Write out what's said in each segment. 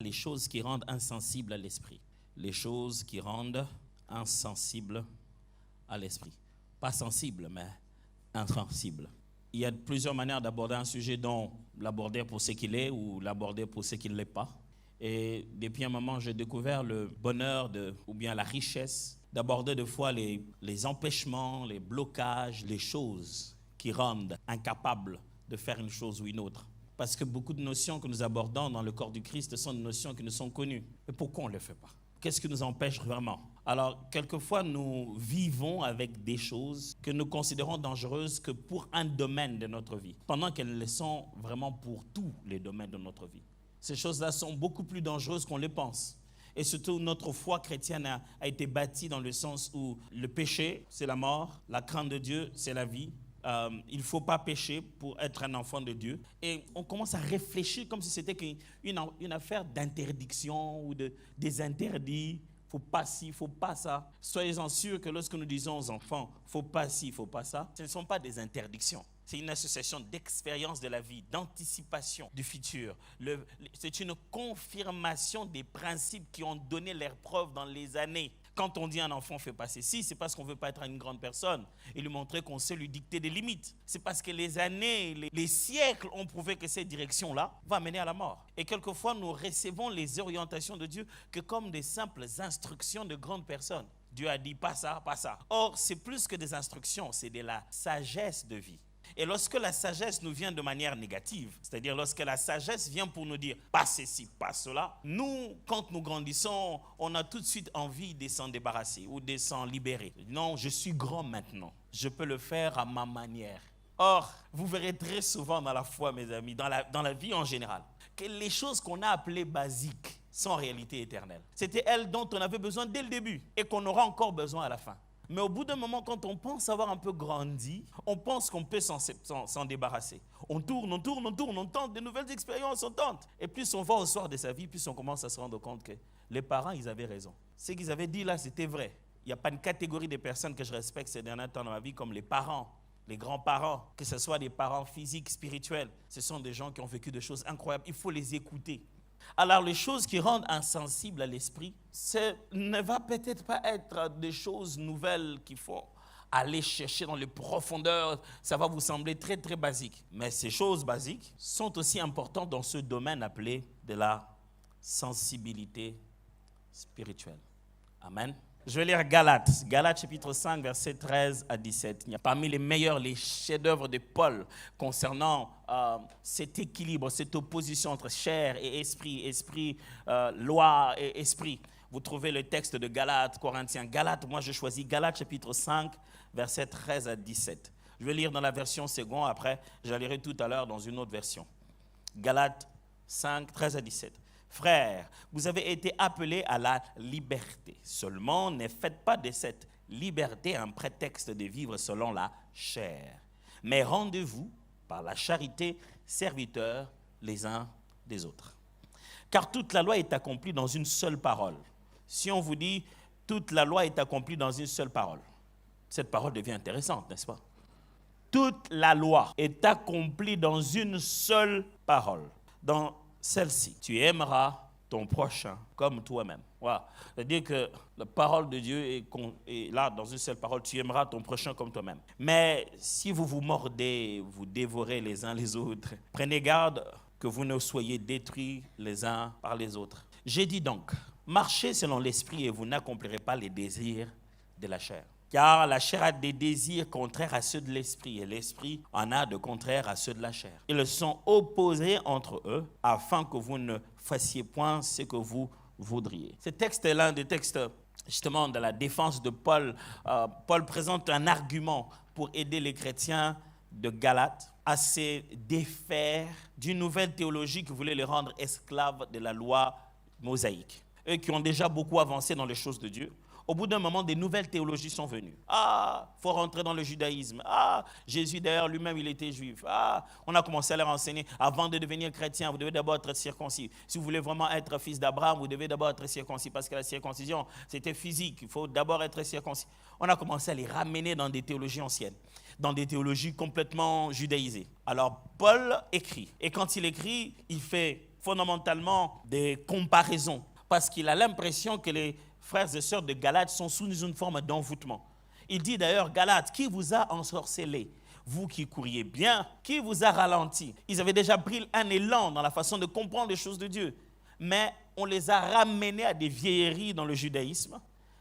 Les choses qui rendent insensible à l'esprit. Les choses qui rendent insensible à l'esprit. Pas sensible, mais insensible. Il y a plusieurs manières d'aborder un sujet, dont l'aborder pour ce qu'il est ou l'aborder pour ce qu'il ne l'est pas. Et depuis un moment, j'ai découvert le bonheur ou bien la richesse d'aborder des fois les empêchements, les blocages, les choses qui rendent incapables de faire une chose ou une autre. Parce que beaucoup de notions que nous abordons dans le corps du Christ sont des notions qui nous sont connues. Mais pourquoi on ne le fait pas? Qu'est-ce qui nous empêche vraiment? Alors, quelquefois, nous vivons avec des choses que nous considérons dangereuses que pour un domaine de notre vie, pendant qu'elles le sont vraiment pour tous les domaines de notre vie. Ces choses-là sont beaucoup plus dangereuses qu'on les pense. Et surtout, notre foi chrétienne a été bâtie dans le sens où le péché, c'est la mort, la crainte de Dieu, c'est la vie. Il ne faut pas pécher pour être un enfant de Dieu. Et on commence à réfléchir comme si c'était une affaire d'interdiction ou des interdits. Il ne faut pas ci, il ne faut pas ça. Soyez-en sûrs que lorsque nous disons aux enfants, il ne faut pas ci, il ne faut pas ça, ce ne sont pas des interdictions. C'est une association d'expérience de la vie, d'anticipation du futur. C'est une confirmation des principes qui ont donné leurs preuves dans les années. Quand on dit un enfant fait passer ci, c'est parce qu'on ne veut pas être une grande personne et lui montrer qu'on sait lui dicter des limites. C'est parce que les années, les siècles ont prouvé que cette direction-là va mener à la mort. Et quelquefois, nous recevons les orientations de Dieu que comme des simples instructions de grandes personnes. Dieu a dit pas ça, pas ça. Or, c'est plus que des instructions, c'est de la sagesse de vie. Et lorsque la sagesse nous vient de manière négative, c'est-à-dire lorsque la sagesse vient pour nous dire « pas ceci, pas cela », nous, quand nous grandissons, on a tout de suite envie de s'en débarrasser ou de s'en libérer. Non, je suis grand maintenant, je peux le faire à ma manière. Or, vous verrez très souvent dans la foi, mes amis, dans la vie en général, que les choses qu'on a appelées basiques sont en réalité éternelles. C'était elles dont on avait besoin dès le début et qu'on aura encore besoin à la fin. Mais au bout d'un moment, quand on pense avoir un peu grandi, on pense qu'on peut s'en débarrasser. On tourne, on tente de nouvelles expériences, on tente. Et plus on va au soir de sa vie, plus on commence à se rendre compte que les parents, ils avaient raison. Ce qu'ils avaient dit là, c'était vrai. Il n'y a pas une catégorie de personnes que je respecte ces derniers temps dans ma vie comme les parents, les grands-parents, que ce soit des parents physiques, spirituels. Ce sont des gens qui ont vécu des choses incroyables. Il faut les écouter. Alors, les choses qui rendent insensibles à l'esprit, ce ne va peut-être pas être des choses nouvelles qu'il faut aller chercher dans les profondeurs. Ça va vous sembler très, très basique. Mais ces choses basiques sont aussi importantes dans ce domaine appelé de la sensibilité spirituelle. Amen. Je vais lire Galates chapitre 5, versets 13 à 17. Il y a parmi les meilleurs, les chefs-d'œuvre de Paul concernant cet équilibre, cette opposition entre chair et esprit, loi et esprit. Vous trouvez le texte de Galates, Corinthiens. Moi je choisis Galates chapitre 5, versets 13 à 17. Je vais lire dans la version seconde, après je la lirai tout à l'heure dans une autre version. Galates 5, 13 à 17. Frères, vous avez été appelés à la liberté. Seulement, ne faites pas de cette liberté un prétexte de vivre selon la chair. Mais rendez-vous, par la charité, serviteurs les uns des autres. Car toute la loi est accomplie dans une seule parole. Si on vous dit, toute la loi est accomplie dans une seule parole, cette parole devient intéressante, n'est-ce pas? Toute la loi est accomplie dans une seule parole. Dans celle-ci, tu aimeras ton prochain comme toi-même. Voilà. C'est-à-dire que la parole de Dieu est là dans une seule parole, tu aimeras ton prochain comme toi-même. Mais si vous vous mordez, vous dévorez les uns les autres, prenez garde que vous ne soyez détruits les uns par les autres. J'ai dit donc, marchez selon l'esprit et vous n'accomplirez pas les désirs de la chair. Car la chair a des désirs contraires à ceux de l'esprit et l'esprit en a de contraires à ceux de la chair. Ils sont opposés entre eux afin que vous ne fassiez point ce que vous voudriez. Ce texte est l'un des textes justement de la défense de Paul. Paul présente un argument pour aider les chrétiens de Galates à se défaire d'une nouvelle théologie qui voulait les rendre esclaves de la loi mosaïque. Eux qui ont déjà beaucoup avancé dans les choses de Dieu. Au bout d'un moment, des nouvelles théologies sont venues. Ah, il faut rentrer dans le judaïsme. Ah, Jésus d'ailleurs lui-même, il était juif. Ah, on a commencé à leur enseigner, avant de devenir chrétien, vous devez d'abord être circoncis. Si vous voulez vraiment être fils d'Abraham, vous devez d'abord être circoncis, parce que la circoncision, c'était physique. Il faut d'abord être circoncis. On a commencé à les ramener dans des théologies anciennes, dans des théologies complètement judaïsées. Alors, Paul écrit. Et quand il écrit, il fait fondamentalement des comparaisons parce qu'il a l'impression que les frères et sœurs de Galates sont sous une forme d'envoûtement. Il dit d'ailleurs, Galates, qui vous a ensorcelé? Vous qui couriez bien, qui vous a ralenti? Ils avaient déjà pris un élan dans la façon de comprendre les choses de Dieu. Mais on les a ramenés à des vieilleries dans le judaïsme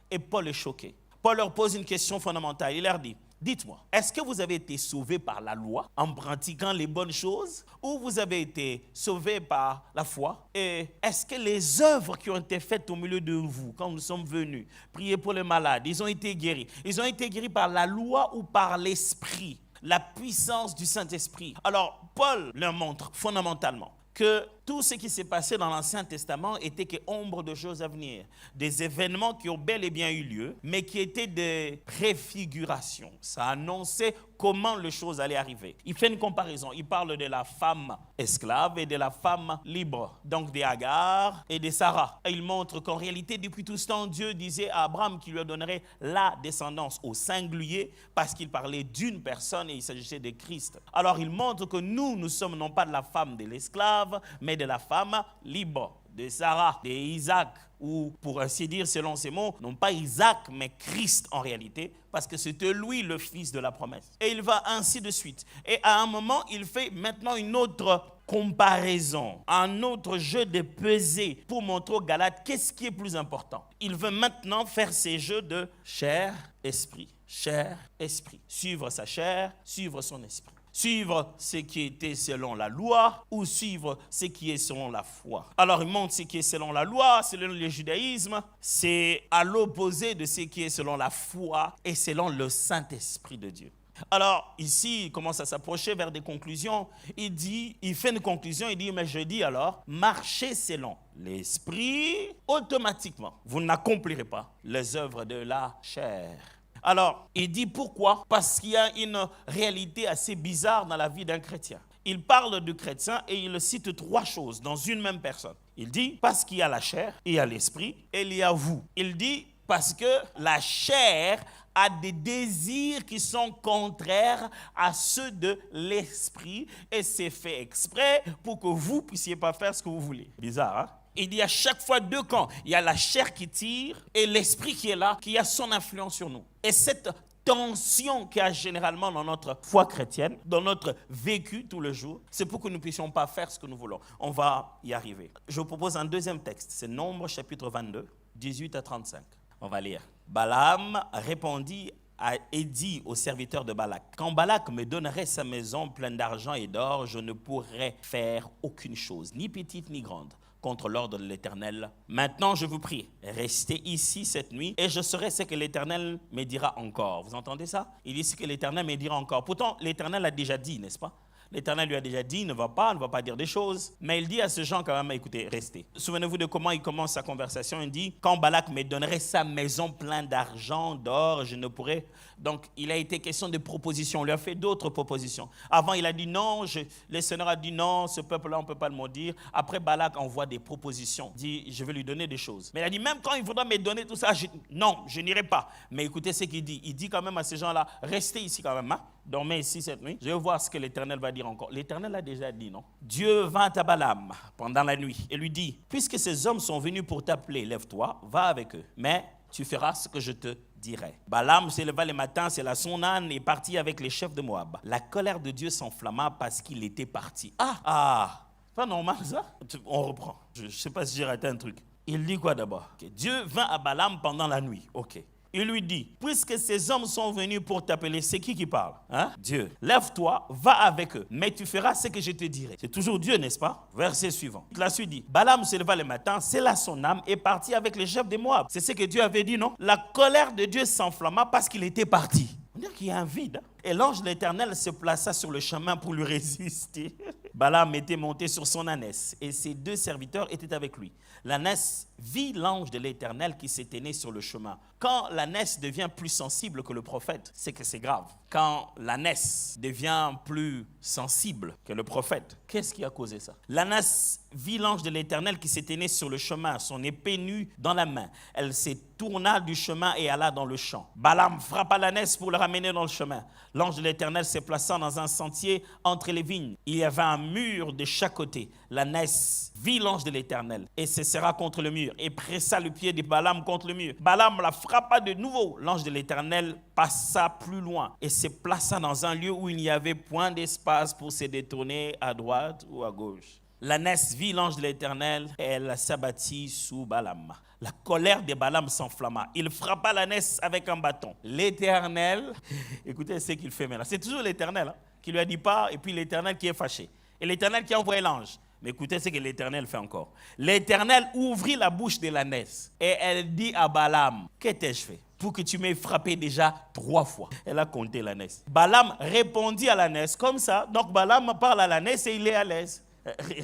et Paul est choqué. Paul leur pose une question fondamentale. Il leur dit, dites-moi, est-ce que vous avez été sauvés par la loi en pratiquant les bonnes choses ou vous avez été sauvés par la foi? Et est-ce que les œuvres qui ont été faites au milieu de vous, quand nous sommes venus, prier pour les malades, ils ont été guéris? Ils ont été guéris par la loi ou par l'esprit? La puissance du Saint-Esprit. Alors, Paul leur montre fondamentalement que tout ce qui s'est passé dans l'Ancien Testament était que ombre de choses à venir. Des événements qui ont bel et bien eu lieu, mais qui étaient des préfigurations. Ça annonçait comment les choses allaient arriver. Il fait une comparaison. Il parle de la femme esclave et de la femme libre. Donc des Agar et des Sarah. Et il montre qu'en réalité, depuis tout ce temps, Dieu disait à Abraham qu'il lui donnerait la descendance au singulier parce qu'il parlait d'une personne et il s'agissait de Christ. Alors il montre que nous sommes non pas de la femme de l'esclave, mais de la femme libre, de Sarah, de Isaac, ou pour ainsi dire, selon ces mots, non pas Isaac, mais Christ en réalité, parce que c'était lui le fils de la promesse. Et il va ainsi de suite. Et à un moment, il fait maintenant une autre comparaison, un autre jeu de pesée pour montrer aux Galates qu'est-ce qui est plus important. Il veut maintenant faire ces jeux de chair-esprit, chair-esprit. Suivre sa chair, suivre son esprit. Suivre ce qui était selon la loi ou suivre ce qui est selon la foi. Alors il montre ce qui est selon la loi, selon le judaïsme, c'est à l'opposé de ce qui est selon la foi et selon le Saint-Esprit de Dieu. Alors ici, il commence à s'approcher vers des conclusions. Il fait une conclusion, il dit, mais je dis alors, marchez selon l'Esprit, automatiquement, vous n'accomplirez pas les œuvres de la chair. Alors, il dit pourquoi? Parce qu'il y a une réalité assez bizarre dans la vie d'un chrétien. Il parle du chrétien et il cite 3 choses dans une même personne. Il dit, parce qu'il y a la chair, il y a l'esprit et il y a vous. Il dit, parce que la chair a des désirs qui sont contraires à ceux de l'esprit et c'est fait exprès pour que vous ne puissiez pas faire ce que vous voulez. Bizarre, hein? Il y a chaque fois 2 camps. Il y a la chair qui tire et l'esprit qui est là, qui a son influence sur nous. Et cette tension qu'il y a généralement dans notre foi chrétienne, dans notre vécu tous les jours, c'est pour que nous ne puissions pas faire ce que nous voulons. On va y arriver. Je vous propose un deuxième texte. C'est Nombres chapitre 22, 18 à 35. On va lire. Balaam répondit et dit aux serviteurs de Balak, quand Balak me donnerait sa maison pleine d'argent et d'or, je ne pourrais faire aucune chose, ni petite ni grande, contre l'ordre de l'Éternel. Maintenant, je vous prie, restez ici cette nuit et je saurai ce que l'Éternel me dira encore. Vous entendez ça? Il dit ce que l'Éternel me dira encore. Pourtant, l'Éternel a déjà dit, n'est-ce pas? L'Éternel lui a déjà dit, ne va pas dire des choses. Mais il dit à ces gens quand même, écoutez, restez. Souvenez-vous de comment il commence sa conversation. Il dit, quand Balak me donnerait sa maison pleine d'argent, d'or, je ne pourrais... Donc, il a été question de propositions. On lui a fait d'autres propositions. Avant, il a dit non. Le Seigneur a dit non, ce peuple-là, on ne peut pas le maudire. Après, Balak envoie des propositions. Il dit, je vais lui donner des choses. Mais il a dit, même quand il faudra me donner tout ça, non, je n'irai pas. Mais écoutez ce qu'il dit. Il dit quand même à ces gens-là, restez ici quand même, hein? Dormez ici cette nuit. Je vais voir ce que l'Éternel va dire encore. L'Éternel a déjà dit, non? Dieu vint à Balaam pendant la nuit et lui dit, puisque ces hommes sont venus pour t'appeler, lève-toi, va avec eux. Mais tu feras ce que je te dirai. Balaam se leva le matin, c'est là son âne et partit avec les chefs de Moab. La colère de Dieu s'enflamma parce qu'il était parti. Pas normal ça? On reprend. Je ne sais pas si j'ai raté un truc. Il dit quoi d'abord? Dieu vint à Balaam pendant la nuit. Ok. Il lui dit, puisque ces hommes sont venus pour t'appeler, c'est qui parle? Dieu. Lève-toi, va avec eux, mais tu feras ce que je te dirai. C'est toujours Dieu, n'est-ce pas? Verset suivant. La suite dit, Balaam se leva le matin, sella son âme et partit avec les chefs de Moab. C'est ce que Dieu avait dit, non? La colère de Dieu s'enflamma parce qu'il était parti. On dirait qu'il y a un vide. Et l'ange de l'Éternel se plaça sur le chemin pour lui résister. Balaam était monté sur son ânesse et ses 2 serviteurs étaient avec lui. L'ânesse vit l'ange de l'Éternel qui s'était né sur le chemin. Quand l'ânesse devient plus sensible que le prophète, c'est que c'est grave. Quand l'ânesse devient plus sensible que le prophète, qu'est-ce qui a causé ça? L'ânesse vit l'ange de l'Éternel qui s'était né sur le chemin, son épée nue dans la main. Elle se tourna du chemin et alla dans le champ. Balaam frappa l'ânesse pour le ramener dans le chemin. L'ange de l'Éternel se plaça dans un sentier entre les vignes. Il y avait un mur de chaque côté. L'ânesse vit l'ange de l'Éternel et se serra contre le mur et pressa le pied de Balaam contre le mur. Balaam la frappa de nouveau. L'ange de l'Éternel passa plus loin et se plaça dans un lieu où il n'y avait point d'espace pour se détourner à droite ou à gauche. L'ânesse vit l'ange de l'Éternel et elle s'abattit sous Balaam. La colère de Balaam s'enflamma. Il frappa l'ânesse avec un bâton. L'Éternel, écoutez ce qu'il fait maintenant. C'est toujours l'Éternel qui lui a dit pas, et puis l'Éternel qui est fâché. Et l'Éternel qui a envoyé l'ange. Mais écoutez ce que l'Éternel fait encore. L'Éternel ouvrit la bouche de l'ânesse et elle dit à Balaam, que t'ai-je fait pour que tu m'aies frappé déjà 3 fois? Elle a compté l'ânesse. Balaam répondit à l'ânesse comme ça. Donc Balaam parle à l'ânesse et il est à l'aise.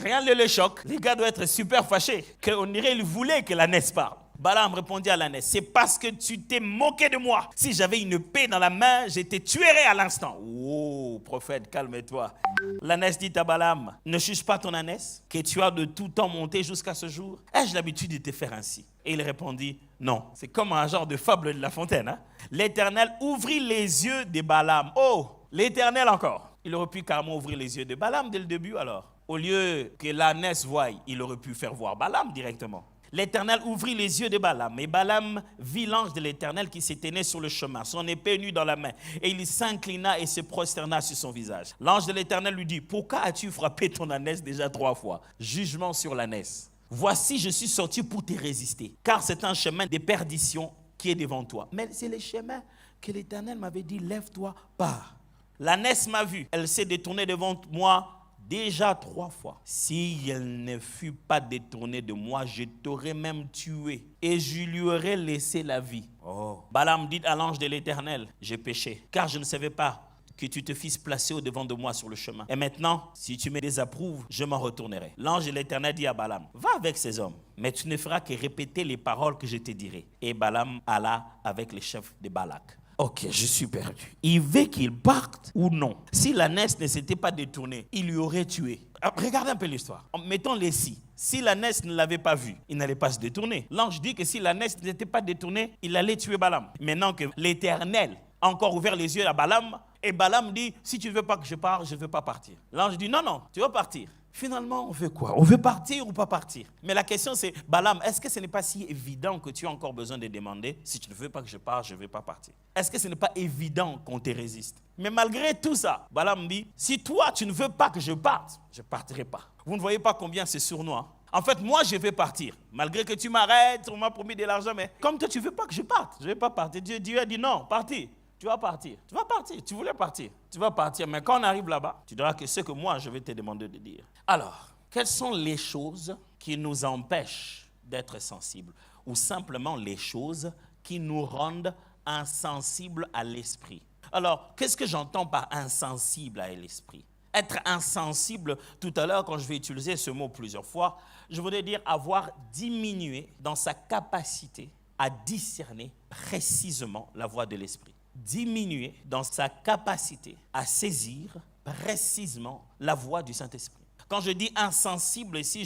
Rien ne le choque. Les gars doivent être super fâchés. On dirait qu'ils voulaient que l'ânesse parle. Balaam répondit à l'ânesse, c'est parce que tu t'es moqué de moi. Si j'avais une épée dans la main, je te tuerais à l'instant. Oh, prophète, calme-toi. L'ânesse dit à Balaam, ne juge pas ton ânesse, que tu as de tout temps monté jusqu'à ce jour. Ai-je l'habitude de te faire ainsi? Et il répondit, non. C'est comme un genre de fable de La Fontaine. Hein? L'Éternel ouvrit les yeux de Balaam. Oh, l'Éternel encore. Il aurait pu carrément ouvrir les yeux de Balaam dès le début alors. Au lieu que l'ânesse voie, il aurait pu faire voir Balaam directement. L'Éternel ouvrit les yeux de Balaam, et Balaam vit l'ange de l'Éternel qui s'était né sur le chemin, son épée nue dans la main, et il s'inclina et se prosterna sur son visage. L'ange de l'Éternel lui dit, pourquoi as-tu frappé ton ânesse déjà 3 fois? Jugement sur l'ânesse. Voici, je suis sorti pour te résister, car c'est un chemin de perdition qui est devant toi. Mais c'est le chemin que l'Éternel m'avait dit, lève-toi, pars. L'ânesse m'a vu, elle s'est détournée devant moi déjà 3 fois. Si elle ne fut pas détournée de moi, je t'aurais même tué et je lui aurais laissé la vie. Oh. Balaam dit à l'ange de l'Éternel, j'ai péché, car je ne savais pas que tu te fisses placer au-devant de moi sur le chemin. Et maintenant, si tu me désapprouves, je m'en retournerai. L'ange de l'Éternel dit à Balaam, va avec ces hommes, mais tu ne feras que répéter les paroles que je te dirai. Et Balaam alla avec les chefs de Balak. Ok, je suis perdu. Il veut qu'il parte ou non? Si l'ânesse ne s'était pas détournée, il lui aurait tué. Alors, regardez un peu l'histoire. Mettons-les ici. Si l'ânesse ne l'avait pas vu, il n'allait pas se détourner. L'ange dit que si l'ânesse n'était pas détournée, il allait tuer Balaam. Maintenant que l'Éternel a encore ouvert les yeux à Balaam, et Balaam dit, si tu ne veux pas que je parte, je ne veux pas partir. L'ange dit, non, tu vas partir. Finalement, on veut quoi? On veut partir ou pas partir? Mais la question c'est, Balaam, est-ce que ce n'est pas si évident que tu as encore besoin de demander, si tu ne veux pas que je parte, je ne vais pas partir? Est-ce que ce n'est pas évident qu'on te résiste? Mais malgré tout ça, Balaam dit, si toi tu ne veux pas que je parte, je ne partirai pas. Vous ne voyez pas combien c'est sournois? En fait, moi, je vais partir. Malgré que tu m'arrêtes, on m'a promis de l'argent, mais comme toi, tu ne veux pas que je parte, je ne vais pas partir. Dieu a dit non, partir. Tu vas partir. Tu vas partir. Tu voulais partir. Tu vas partir. Mais quand on arrive là-bas, tu diras que ce que moi, je vais te demander de dire. Alors, quelles sont les choses qui nous empêchent d'être sensibles? Ou simplement les choses qui nous rendent insensibles à l'esprit? Alors, qu'est-ce que j'entends par insensible à l'esprit? Être insensible, tout à l'heure, quand je vais utiliser ce mot plusieurs fois, je voudrais dire avoir diminué dans sa capacité à discerner précisément la voix de l'esprit. Diminuer dans sa capacité à saisir précisément la voix du Saint-Esprit. Quand je dis insensible ici,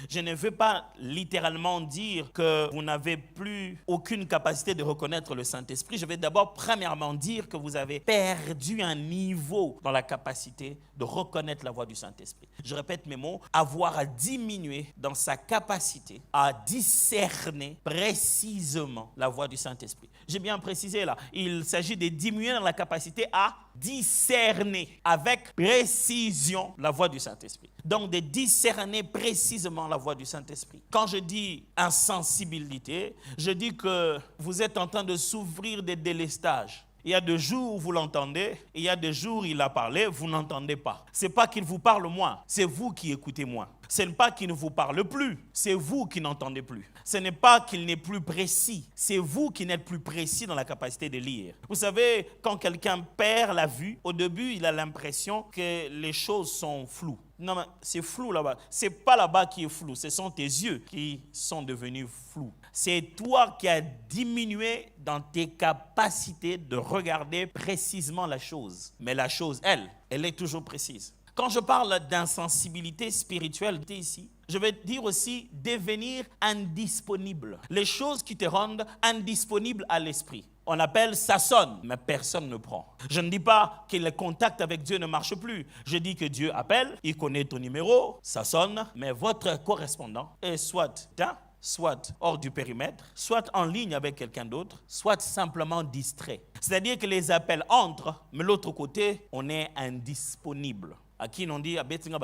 je ne veux pas littéralement dire que vous n'avez plus aucune capacité de reconnaître le Saint-Esprit. Je vais d'abord premièrement dire que vous avez perdu un niveau dans la capacité de reconnaître la voix du Saint-Esprit. Je répète mes mots, avoir diminué dans sa capacité à discerner précisément la voix du Saint-Esprit. J'ai bien précisé là, il s'agit de diminuer dans la capacité à discerner avec précision la voix du Saint-Esprit. Donc de discerner précisément la voix du Saint-Esprit. Quand je dis insensibilité, je dis que vous êtes en train de souffrir des délestages. Il y a des jours où vous l'entendez, et il y a des jours où il a parlé, vous n'entendez pas. Ce n'est pas qu'il vous parle moins, c'est vous qui écoutez moins. Ce n'est pas qu'il ne vous parle plus, c'est vous qui n'entendez plus. Ce n'est pas qu'il n'est plus précis, c'est vous qui n'êtes plus précis dans la capacité de lire. Vous savez, quand quelqu'un perd la vue, au début, il a l'impression que les choses sont floues. Non, mais c'est flou là-bas. Ce n'est pas là-bas qui est flou, ce sont tes yeux qui sont devenus flous. C'est toi qui as diminué dans tes capacités de regarder précisément la chose. Mais la chose, elle est toujours précise. Quand je parle d'insensibilité spirituelle ici, Je vais dire aussi devenir indisponible. Les choses qui te rendent indisponible à l'esprit. On appelle ça sonne, mais personne ne prend. Je ne dis pas que le contact avec Dieu ne marche plus. Je dis que Dieu appelle, il connaît ton numéro, ça sonne, mais votre correspondant est soit hors du périmètre, soit en ligne avec quelqu'un d'autre, soit simplement distrait. C'est-à-dire que les appels entrent, mais l'autre côté, on est indisponible. À qui on dit,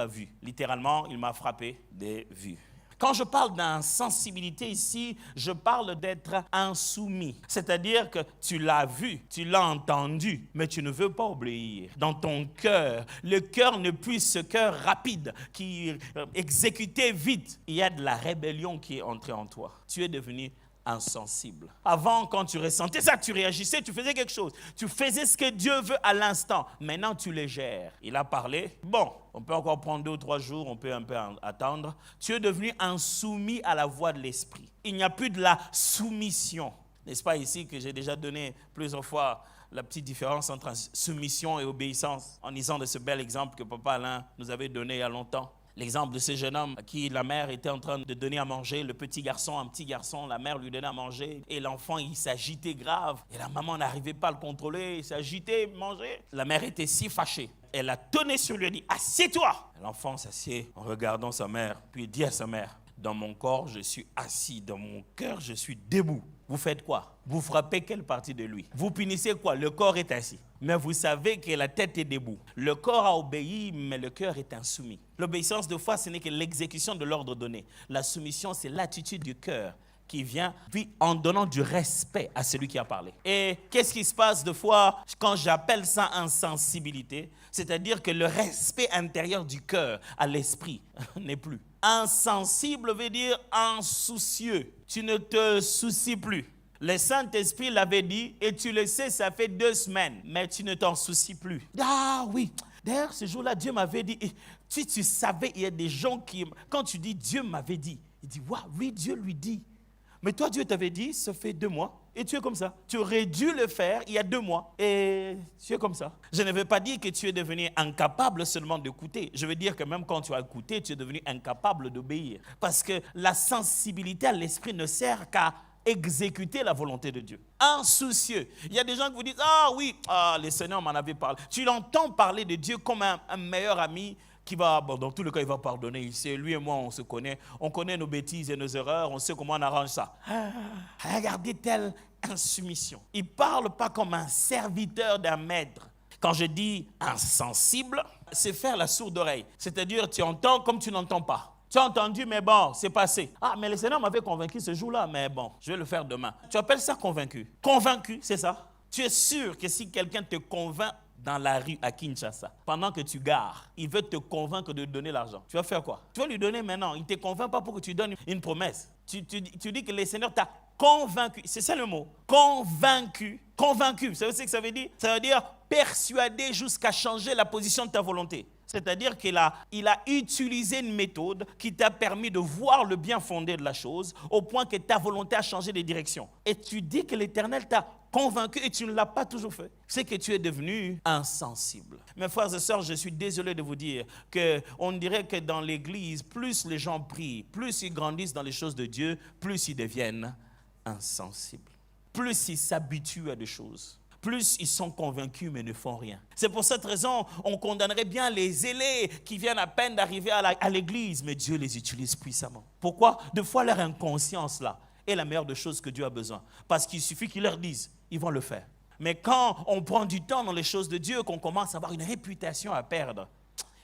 vu. Littéralement, il m'a frappé des vues. Quand je parle d'insensibilité ici, je parle d'être insoumis. C'est-à-dire que tu l'as vu, tu l'as entendu, mais tu ne veux pas obéir. Dans ton cœur, le cœur n'est plus ce cœur rapide qui exécutait vite. Il y a de la rébellion qui est entrée en toi. Tu es devenu insensible. Avant, quand tu ressentais ça, tu réagissais, tu faisais quelque chose. Tu faisais ce que Dieu veut à l'instant. Maintenant, tu les gères. Il a parlé. Bon, on peut encore prendre 2 ou 3 jours, on peut un peu attendre. Tu es devenu insoumis à la voix de l'esprit. Il n'y a plus de la soumission. N'est-ce pas ici que j'ai déjà donné plusieurs fois la petite différence entre soumission et obéissance en lisant de ce bel exemple que Papa Alain nous avait donné il y a longtemps. L'exemple de ce jeune homme à qui la mère était en train de donner à manger, le petit garçon, un petit garçon, la mère lui donnait à manger et l'enfant, il s'agitait grave. Et la maman n'arrivait pas à le contrôler, il s'agitait, mangeait. La mère était si fâchée. Elle a tonné sur lui et dit « Assieds-toi » L'enfant s'assied en regardant sa mère, puis il dit à sa mère « Dans mon corps, je suis assis, dans mon cœur, je suis debout. » Vous faites quoi? Vous frappez quelle partie de lui? Vous punissez quoi? Le corps est assis. Mais vous savez que la tête est debout. Le corps a obéi, mais le cœur est insoumis. L'obéissance de foi, ce n'est que l'exécution de l'ordre donné. La soumission, c'est l'attitude du cœur qui vient, puis en donnant du respect à celui qui a parlé. Et qu'est-ce qui se passe de fois quand j'appelle ça insensibilité? C'est-à-dire que le respect intérieur du cœur à l'esprit n'est plus. Insensible veut dire insoucieux. Tu ne te soucies plus. Le Saint-Esprit l'avait dit, et tu le sais, ça fait 2 semaines, mais tu ne t'en soucies plus. Ah oui, d'ailleurs, ce jour-là, Dieu m'avait dit, tu savais, il y a des gens qui, quand tu dis Dieu m'avait dit, il dit, waouh, oui, Dieu lui dit. Mais toi, Dieu t'avait dit, ça fait 2 mois, et tu es comme ça. Tu aurais dû le faire il y a 2 mois, et tu es comme ça. Je ne veux pas dire que tu es devenu incapable seulement d'écouter. Je veux dire que même quand tu as écouté, tu es devenu incapable d'obéir. Parce que la sensibilité à l'esprit ne sert qu'à exécuter la volonté de Dieu. Insoucieux. Il y a des gens qui vous disent, ah oui, le Seigneur m'en avait parlé. Tu l'entends parler de Dieu comme un meilleur ami qui va, bon, dans tous les cas, il va pardonner. Il sait, lui et moi, on se connaît. On connaît nos bêtises et nos erreurs. On sait comment on arrange ça. Regardez telle insoumission. Il ne parle pas comme un serviteur d'un maître. Quand je dis insensible, c'est faire la sourde oreille. C'est-à-dire, tu entends comme tu n'entends pas. Tu as entendu, mais bon, c'est passé. Ah, mais le Seigneur m'avait convaincu ce jour-là, mais bon, je vais le faire demain. Tu appelles ça convaincu? Convaincu, c'est ça? Tu es sûr que si quelqu'un te convainc dans la rue à Kinshasa, pendant que tu gares, il veut te convaincre de donner l'argent. Tu vas faire quoi? Tu vas lui donner maintenant. Il ne te convainc pas pour que tu donnes une promesse. Tu dis que le Seigneur t'a convaincu. C'est ça le mot. Convaincu. Convaincu. Vous savez ce que ça veut dire? Ça veut dire persuadé jusqu'à changer la position de ta volonté. C'est-à-dire qu'il a utilisé une méthode qui t'a permis de voir le bien fondé de la chose au point que ta volonté a changé de direction. Et tu dis que l'Éternel t'a convaincu et tu ne l'as pas toujours fait. C'est que tu es devenu insensible. Mes frères et sœurs, je suis désolé de vous dire qu'on dirait que dans l'Église, plus les gens prient, plus ils grandissent dans les choses de Dieu, plus ils deviennent insensibles. Plus ils s'habituent à des choses. Plus ils sont convaincus mais ne font rien. C'est pour cette raison on condamnerait bien les zélés qui viennent à peine d'arriver à l'église, mais Dieu les utilise puissamment. Pourquoi? De fois leur inconscience là est la meilleure des choses que Dieu a besoin. Parce qu'il suffit qu'ils leur disent, ils vont le faire. Mais quand on prend du temps dans les choses de Dieu, qu'on commence à avoir une réputation à perdre,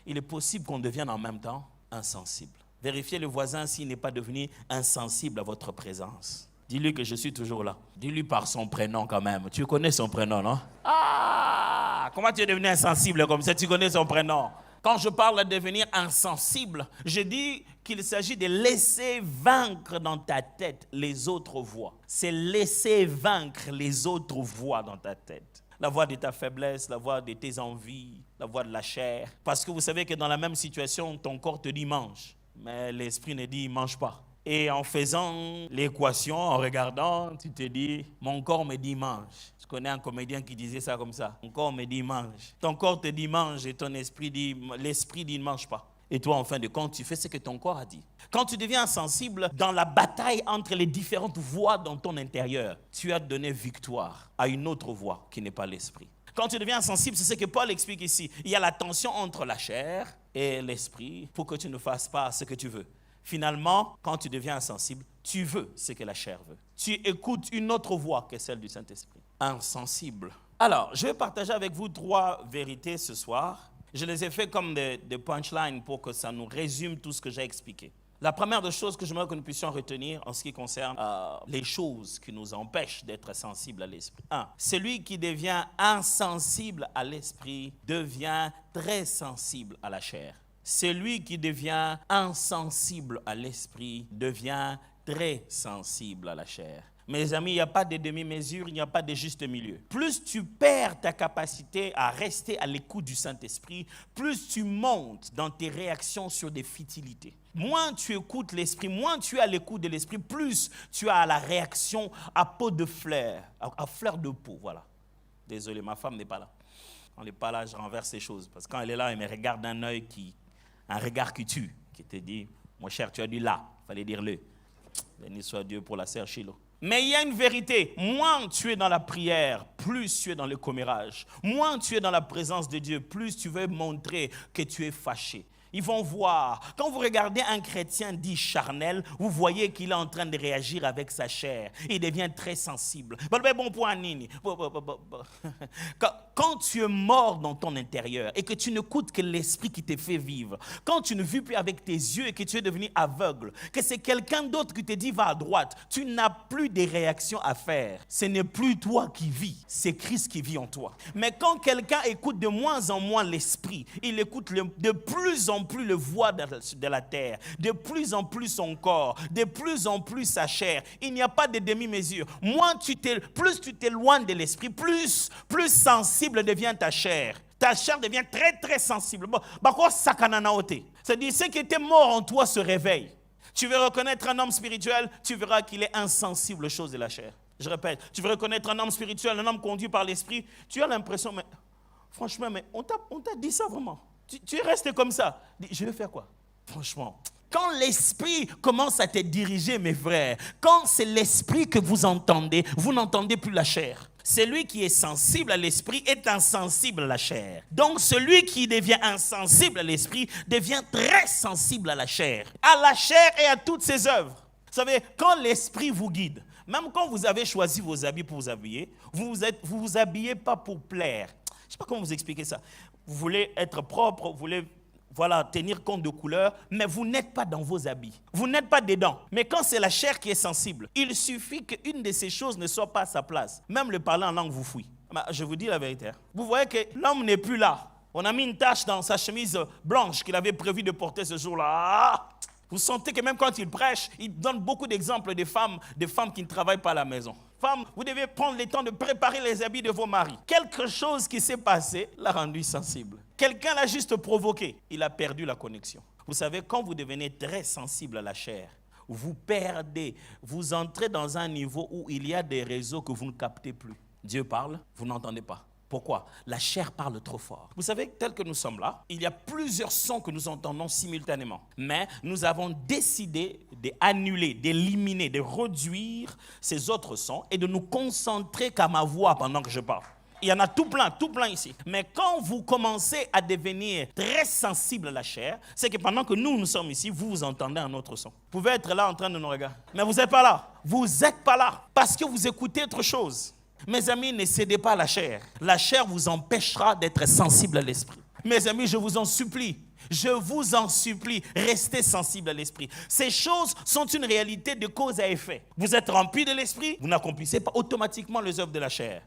il est possible qu'on devienne en même temps insensible. Vérifiez le voisin s'il n'est pas devenu insensible à votre présence. Dis-lui que je suis toujours là. Dis-lui par son prénom quand même. Tu connais son prénom, non? Ah! Comment tu es devenu insensible comme ça? Tu connais son prénom. Quand je parle de devenir insensible, je dis qu'il s'agit de laisser vaincre dans ta tête les autres voix. C'est laisser vaincre les autres voix dans ta tête. La voix de ta faiblesse, la voix de tes envies, la voix de la chair. Parce que vous savez que dans la même situation, ton corps te dit mange. Mais l'esprit ne dit mange pas. Et en faisant l'équation, en regardant, tu te dis, mon corps me dit mange. Je connais un comédien qui disait ça comme ça. Mon corps me dit mange. Ton corps te dit mange et ton esprit dit, l'esprit dit ne mange pas. Et toi, en fin de compte, tu fais ce que ton corps a dit. Quand tu deviens insensible dans la bataille entre les différentes voix dans ton intérieur, tu as donné victoire à une autre voix qui n'est pas l'esprit. Quand tu deviens insensible, c'est ce que Paul explique ici. Il y a la tension entre la chair et l'esprit pour que tu ne fasses pas ce que tu veux. Finalement, quand tu deviens insensible, tu veux ce que la chair veut. Tu écoutes une autre voix que celle du Saint-Esprit. Insensible. Alors, je vais partager avec vous 3 vérités ce soir. Je les ai fait comme des punchlines pour que ça nous résume tout ce que j'ai expliqué. La première des choses que j'aimerais que nous puissions retenir en ce qui concerne les choses qui nous empêchent d'être sensibles à l'esprit. 1. Celui qui devient insensible à l'esprit devient très sensible à la chair. Celui qui devient insensible à l'esprit devient très sensible à la chair. Mes amis, il n'y a pas de demi-mesure, il n'y a pas de juste milieu. Plus tu perds ta capacité à rester à l'écoute du Saint-Esprit, plus tu montes dans tes réactions sur des futilités. Moins tu écoutes l'Esprit, moins tu es à l'écoute de l'Esprit, plus tu as la réaction à peau de fleur, à fleur de peau, voilà. Désolé, ma femme n'est pas là. Quand elle n'est pas là, je renverse les choses. Parce que quand elle est là, elle me regarde d'un œil un regard qui tue, qui te dit, mon cher, tu as dit là, il fallait dire le. Béni soit Dieu pour la sœur Chilo. Mais il y a une vérité, moins tu es dans la prière, plus tu es dans le commérage. Moins tu es dans la présence de Dieu, plus tu veux montrer que tu es fâché. Ils vont voir. Quand vous regardez un chrétien dit charnel, vous voyez qu'il est en train de réagir avec sa chair. Il devient très sensible. Quand tu es mort dans ton intérieur et que tu n'écoutes que l'esprit qui te fait vivre, quand tu ne vis plus avec tes yeux et que tu es devenu aveugle, que c'est quelqu'un d'autre qui te dit va à droite, tu n'as plus de réactions à faire. Ce n'est plus toi qui vis, c'est Christ qui vit en toi. Mais quand quelqu'un écoute de moins en moins l'esprit, il écoute de plus en plus le voix de la terre, de plus en plus son corps, de plus en plus sa chair. Il n'y a pas de demi-mesure. Plus tu t'éloignes de l'esprit, plus sensible devient ta chair. Ta chair devient très très sensible. C'est-à-dire ce qui était mort en toi se réveille. Tu veux reconnaître un homme spirituel, tu verras qu'il est insensible aux choses de la chair. Je répète, tu veux reconnaître un homme spirituel, un homme conduit par l'esprit, tu as l'impression, mais franchement, mais on t'a dit ça vraiment. Tu es resté comme ça. Je vais faire quoi? Franchement. Quand l'esprit commence à te diriger, mes frères, quand c'est l'esprit que vous entendez, vous n'entendez plus la chair. Celui qui est sensible à l'esprit est insensible à la chair. Donc celui qui devient insensible à l'esprit devient très sensible à la chair et à toutes ses œuvres. Vous savez, quand l'esprit vous guide, même quand vous avez choisi vos habits pour vous habiller, vous vous habillez pas pour plaire. Je ne sais pas comment vous expliquer ça. Vous voulez être propre, vous voulez tenir compte de couleurs, mais vous n'êtes pas dans vos habits. Vous n'êtes pas dedans. Mais quand c'est la chair qui est sensible, il suffit qu'une de ces choses ne soit pas à sa place. Même le parler en langue vous fouille. Je vous dis la vérité. Vous voyez que l'homme n'est plus là. On a mis une tache dans sa chemise blanche qu'il avait prévu de porter ce jour-là. Vous sentez que même quand il prêche, il donne beaucoup d'exemples de femmes qui ne travaillent pas à la maison. Femmes, vous devez prendre le temps de préparer les habits de vos maris. Quelque chose qui s'est passé l'a rendu sensible. Quelqu'un l'a juste provoqué. Il a perdu la connexion. Vous savez, quand vous devenez très sensible à la chair, vous perdez, vous entrez dans un niveau où il y a des réseaux que vous ne captez plus. Dieu parle, vous n'entendez pas. Pourquoi? La chair parle trop fort. Vous savez, tel que nous sommes là, il y a plusieurs sons que nous entendons simultanément. Mais nous avons décidé d'annuler, d'éliminer, de réduire ces autres sons et de nous concentrer qu'à ma voix pendant que je parle. Il y en a tout plein ici. Mais quand vous commencez à devenir très sensible à la chair, c'est que pendant que nous sommes ici, vous entendez un autre son. Vous pouvez être là en train de nous regarder. Mais vous n'êtes pas là. Vous n'êtes pas là parce que vous écoutez autre chose. Mes amis, ne cédez pas à la chair. La chair vous empêchera d'être sensible à l'esprit. Mes amis, je vous en supplie, restez sensible à l'esprit. Ces choses sont une réalité de cause à effet. Vous êtes rempli de l'esprit, vous n'accomplissez pas automatiquement les œuvres de la chair.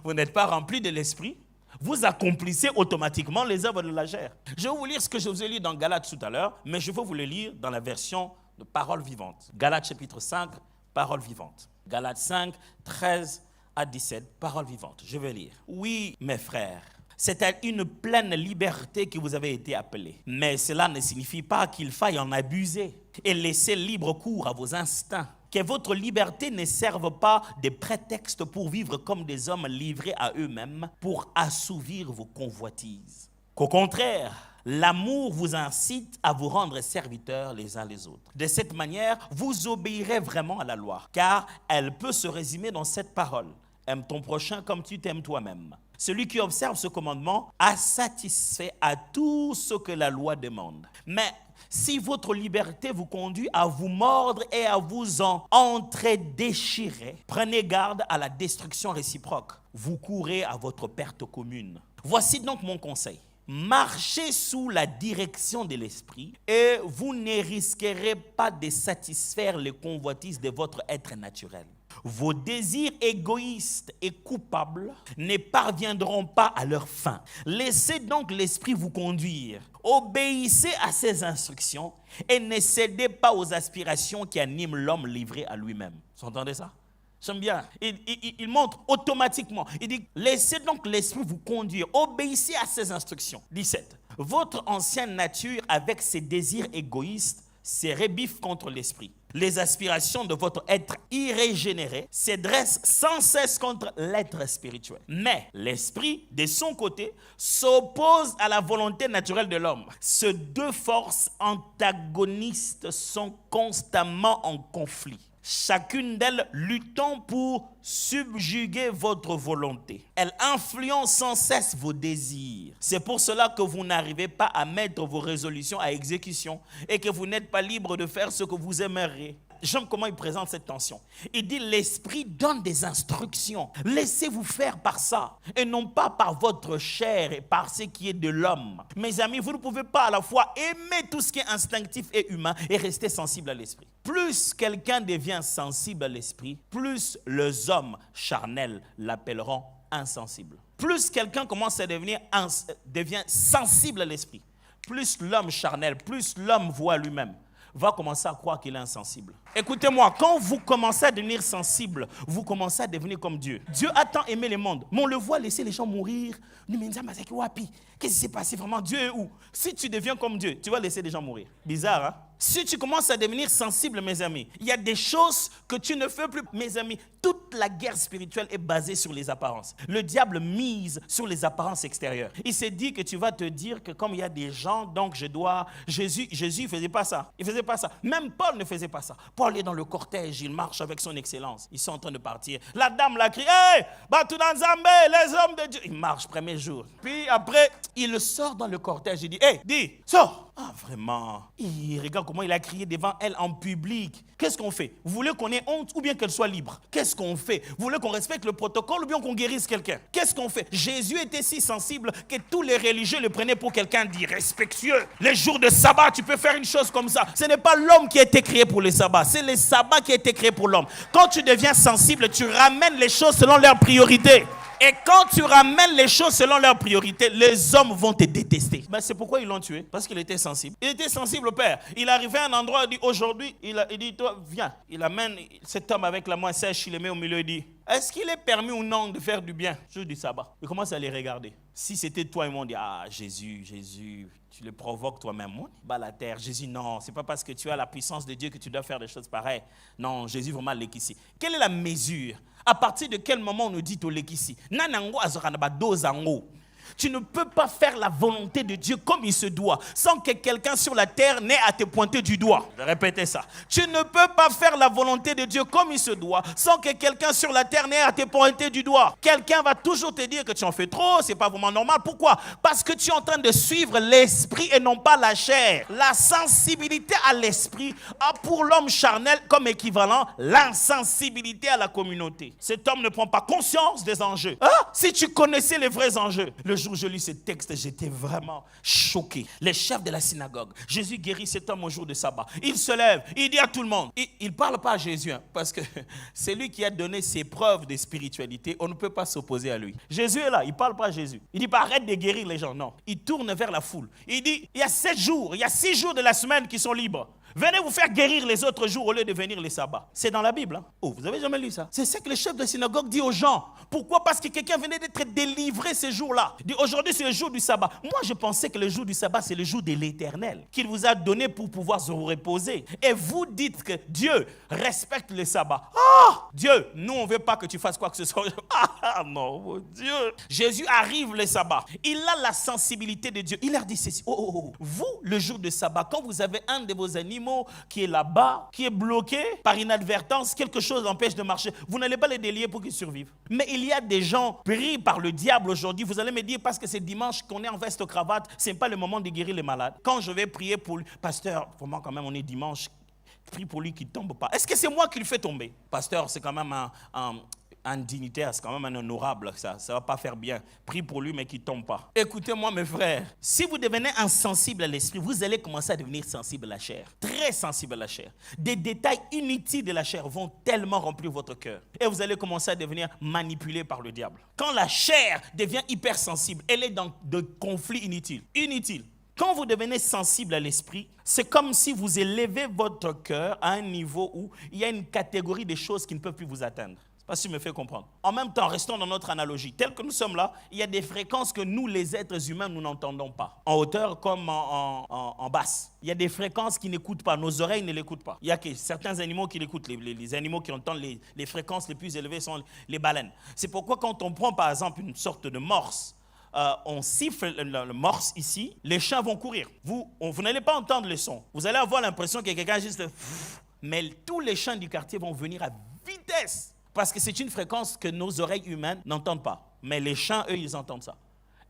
Vous n'êtes pas rempli de l'esprit, vous accomplissez automatiquement les œuvres de la chair. Je vais vous lire ce que je vous ai lu dans Galates tout à l'heure, mais je vais vous le lire dans la version de Parole vivante. Galates chapitre 5, Parole vivante. Galates 5, 13 à 17, Parole vivante. Je vais lire. Oui, mes frères, c'est à une pleine liberté que vous avez été appelés. Mais cela ne signifie pas qu'il faille en abuser et laisser libre cours à vos instincts. Que votre liberté ne serve pas de prétexte pour vivre comme des hommes livrés à eux-mêmes pour assouvir vos convoitises. Qu'au contraire, L'amour vous incite à vous rendre serviteurs les uns les autres. De cette manière, vous obéirez vraiment à la loi, car elle peut se résumer dans cette parole. Aime ton prochain comme tu t'aimes toi-même. Celui qui observe ce commandement a satisfait à tout ce que la loi demande. Mais si votre liberté vous conduit à vous mordre et à vous en entre-déchirer, prenez garde à la destruction réciproque. Vous courez à votre perte commune. Voici donc mon conseil. Marchez sous la direction de l'esprit et vous ne risquerez pas de satisfaire les convoitises de votre être naturel. Vos désirs égoïstes et coupables ne parviendront pas à leur fin. Laissez donc l'esprit vous conduire. Obéissez à ses instructions et ne cédez pas aux aspirations qui animent l'homme livré à lui-même. Vous entendez ça? J'aime bien. Il montre automatiquement. Il dit, laissez donc l'esprit vous conduire. Obéissez à ses instructions. 17. Votre ancienne nature avec ses désirs égoïstes se rebiffe contre l'esprit. Les aspirations de votre être irrégénéré se dressent sans cesse contre l'être spirituel. Mais l'esprit, de son côté, s'oppose à la volonté naturelle de l'homme. Ces deux forces antagonistes sont constamment en conflit. Chacune d'elles luttant pour subjuguer votre volonté. Elle influence sans cesse vos désirs. C'est pour cela que vous n'arrivez pas à mettre vos résolutions à exécution et que vous n'êtes pas libre de faire ce que vous aimeriez. J'aime comment il présente cette tension. Il dit l'esprit donne des instructions. Laissez-vous faire par ça et non pas par votre chair et par ce qui est de l'homme. Mes amis, vous ne pouvez pas à la fois aimer tout ce qui est instinctif et humain et rester sensible à l'esprit. Plus quelqu'un devient sensible à l'esprit, plus les hommes charnels l'appelleront insensible. Plus quelqu'un commence à devient sensible à l'esprit, plus l'homme charnel, plus l'homme voit lui-même, va commencer à croire qu'il est insensible. Écoutez-moi, quand vous commencez à devenir sensible, vous commencez à devenir comme Dieu. Dieu a tant aimé le monde, mais on le voit laisser les gens mourir. Qu'est-ce qui s'est passé vraiment? Dieu est où? Si tu deviens comme Dieu, tu vas laisser les gens mourir. Bizarre, hein? Si tu commences à devenir sensible, mes amis, il y a des choses que tu ne fais plus. Mes amis, toute la guerre spirituelle est basée sur les apparences. Le diable mise sur les apparences extérieures. Il s'est dit que tu vas te dire que comme il y a des gens, donc je dois... Jésus ne faisait pas ça. Il ne faisait pas ça. Même Paul ne faisait pas ça. Paul est dans le cortège, il marche avec son excellence. Ils sont en train de partir. La dame l'a crié, « Hey, Batunanzambe, les hommes de Dieu !» Il marche, premier jour. Puis après, il sort dans le cortège. Il dit, « Hey, dis, sors !» Ah, vraiment. Il regarde comment il a crié devant elle en public. Qu'est-ce qu'on fait? Vous voulez qu'on ait honte ou bien qu'elle soit libre? Qu'est-ce qu'on fait? Vous voulez qu'on respecte le protocole ou bien qu'on guérisse quelqu'un? Qu'est-ce qu'on fait? Jésus était si sensible que tous les religieux le prenaient pour quelqu'un d'irrespectueux. Les jours de sabbat, tu peux faire une chose comme ça. Ce n'est pas l'homme qui a été créé pour le sabbat, c'est le sabbat qui a été créé pour l'homme. Quand tu deviens sensible, tu ramènes les choses selon leurs priorités. Et quand tu ramènes les choses selon leurs priorités, les hommes vont te détester. Ben c'est pourquoi ils l'ont tué, parce qu'il était sensible. Il était sensible au Père. Il arrivait à un endroit, il dit aujourd'hui, il dit toi, viens. Il amène cet homme avec la main sèche, il le met au milieu, il dit, est-ce qu'il est permis ou non de faire du bien? Jour du sabbat. Il commence à les regarder. Si c'était toi, ils m'ont dit, ah Jésus, tu le provoques toi-même. Moi, bas la terre. Jésus, non, c'est pas parce que tu as la puissance de Dieu que tu dois faire des choses pareilles. Non, Jésus vraiment l'équissi. Quelle est la mesure? À partir de quel moment on nous dit au l'équissi? Nanango azoranaba dozango. Tu ne peux pas faire la volonté de Dieu comme il se doit, sans que quelqu'un sur la terre n'ait à te pointer du doigt. Je vais répéter ça. Tu ne peux pas faire la volonté de Dieu comme il se doit, sans que quelqu'un sur la terre n'ait à te pointer du doigt. Quelqu'un va toujours te dire que tu en fais trop, c'est pas vraiment normal. Pourquoi? Parce que tu es en train de suivre l'esprit et non pas la chair. La sensibilité à l'esprit a pour l'homme charnel comme équivalent l'insensibilité à la communauté. Cet homme ne prend pas conscience des enjeux. Si tu connaissais les vrais enjeux, le jour où je lis ce texte, j'étais vraiment choqué. Les chefs de la synagogue, Jésus guérit cet homme au jour de sabbat. Il se lève, il dit à tout le monde. Il ne parle pas à Jésus, parce que c'est lui qui a donné ses preuves de spiritualité. On ne peut pas s'opposer à lui. Jésus est là, il ne parle pas à Jésus. Il dit pas arrête de guérir les gens. Non, il tourne vers la foule. Il dit il y a 7 jours, il y a 6 jours de la semaine qui sont libres. Venez vous faire guérir les autres jours au lieu de venir les sabbats. C'est dans la Bible. Hein? Oh, vous avez jamais lu ça? C'est ce que le chef de synagogue dit aux gens. Pourquoi? Parce que quelqu'un venait d'être délivré ces jours-là. Il dit, aujourd'hui, c'est le jour du sabbat. Moi, je pensais que le jour du sabbat, c'est le jour de l'Éternel qu'il vous a donné pour pouvoir se reposer. Et vous dites que Dieu respecte le sabbat. Ah, Dieu, nous, on ne veut pas que tu fasses quoi que ce soit. Ah, non, mon Dieu. Jésus arrive le sabbat. Il a la sensibilité de Dieu. Il leur dit ceci. Oh, vous, le jour du sabbat, quand vous avez un de vos animaux qui est là-bas, qui est bloqué par inadvertance, quelque chose l'empêche de marcher, vous n'allez pas les délier pour qu'ils survivent. Mais il y a des gens pris par le diable aujourd'hui. Vous allez me dire, parce que c'est dimanche qu'on est en veste cravate, ce n'est pas le moment de guérir les malades. Quand je vais prier pour lui, pasteur, pour moi quand même on est dimanche, prie pour lui qu'il ne tombe pas. Est-ce que c'est moi qui le fais tomber? Pasteur, c'est quand même un dignitaire, c'est quand même un honorable, ça ne va pas faire bien. Prie pour lui, mais qu'il ne tombe pas. Écoutez-moi, mes frères, si vous devenez insensible à l'esprit, vous allez commencer à devenir sensible à la chair, très sensible à la chair. Des détails inutiles de la chair vont tellement remplir votre cœur. Et vous allez commencer à devenir manipulé par le diable. Quand la chair devient hypersensible, elle est dans de conflits inutiles. Quand vous devenez sensible à l'esprit, c'est comme si vous élevez votre cœur à un niveau où il y a une catégorie de choses qui ne peuvent plus vous atteindre. Je ne sais pas si je me fais comprendre. En même temps, restons dans notre analogie. Tel que nous sommes là, il y a des fréquences que nous, les êtres humains, nous n'entendons pas. En hauteur comme en basse. Il y a des fréquences qui n'écoutent pas. Nos oreilles ne l'écoutent pas. Il y a que certains animaux qui l'écoutent. Les animaux qui entendent les fréquences les plus élevées sont les baleines. C'est pourquoi quand on prend par exemple une sorte de morse, on siffle le morse ici, les chiens vont courir. Vous n'allez pas entendre le son. Vous allez avoir l'impression que quelqu'un juste... Mais tous les chiens du quartier vont venir à vitesse. Parce que c'est une fréquence que nos oreilles humaines n'entendent pas. Mais les chiens, eux, ils entendent ça.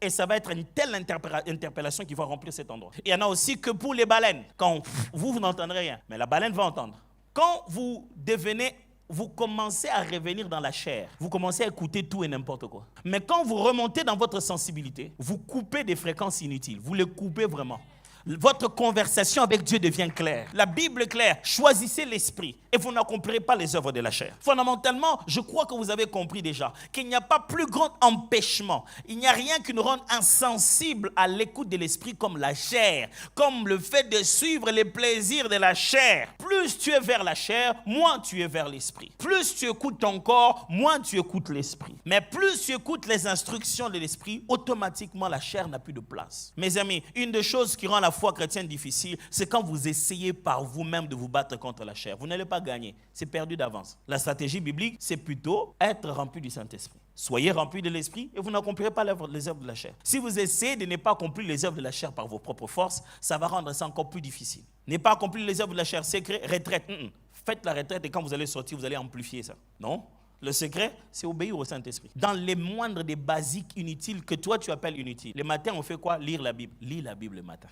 Et ça va être une telle interpellation qui va remplir cet endroit. Il y en a aussi que pour les baleines. Quand vous n'entendrez rien, mais la baleine va entendre. Quand vous commencez à revenir dans la chair, vous commencez à écouter tout et n'importe quoi. Mais quand vous remontez dans votre sensibilité, vous coupez des fréquences inutiles. Vous les coupez vraiment. Votre conversation avec Dieu devient claire. La Bible est claire. Choisissez l'esprit et vous n'accomplirez pas les œuvres de la chair. Fondamentalement, je crois que vous avez compris déjà qu'il n'y a pas plus grand empêchement. Il n'y a rien qui nous rende insensible à l'écoute de l'esprit comme la chair, comme le fait de suivre les plaisirs de la chair. Plus tu es vers la chair, moins tu es vers l'esprit. Plus tu écoutes ton corps, moins tu écoutes l'esprit. Mais plus tu écoutes les instructions de l'esprit, automatiquement la chair n'a plus de place. Mes amis, une des choses qui rend la foi chrétienne difficile, c'est quand vous essayez par vous-même de vous battre contre la chair. Vous n'allez pas gagner. C'est perdu d'avance. La stratégie biblique, c'est plutôt être rempli du Saint-Esprit. Soyez remplis de l'esprit et vous n'accomplirez pas les œuvres de la chair. Si vous essayez de ne pas accomplir les œuvres de la chair par vos propres forces, ça va rendre ça encore plus difficile. Ne pas accomplir les œuvres de la chair, secret, retraite. Faites la retraite et quand vous allez sortir, vous allez amplifier ça. Non? Le secret, c'est obéir au Saint-Esprit. Dans les moindres des basiques inutiles que toi tu appelles inutiles. Le matin, on fait quoi? Lire la Bible. Lis la Bible le matin.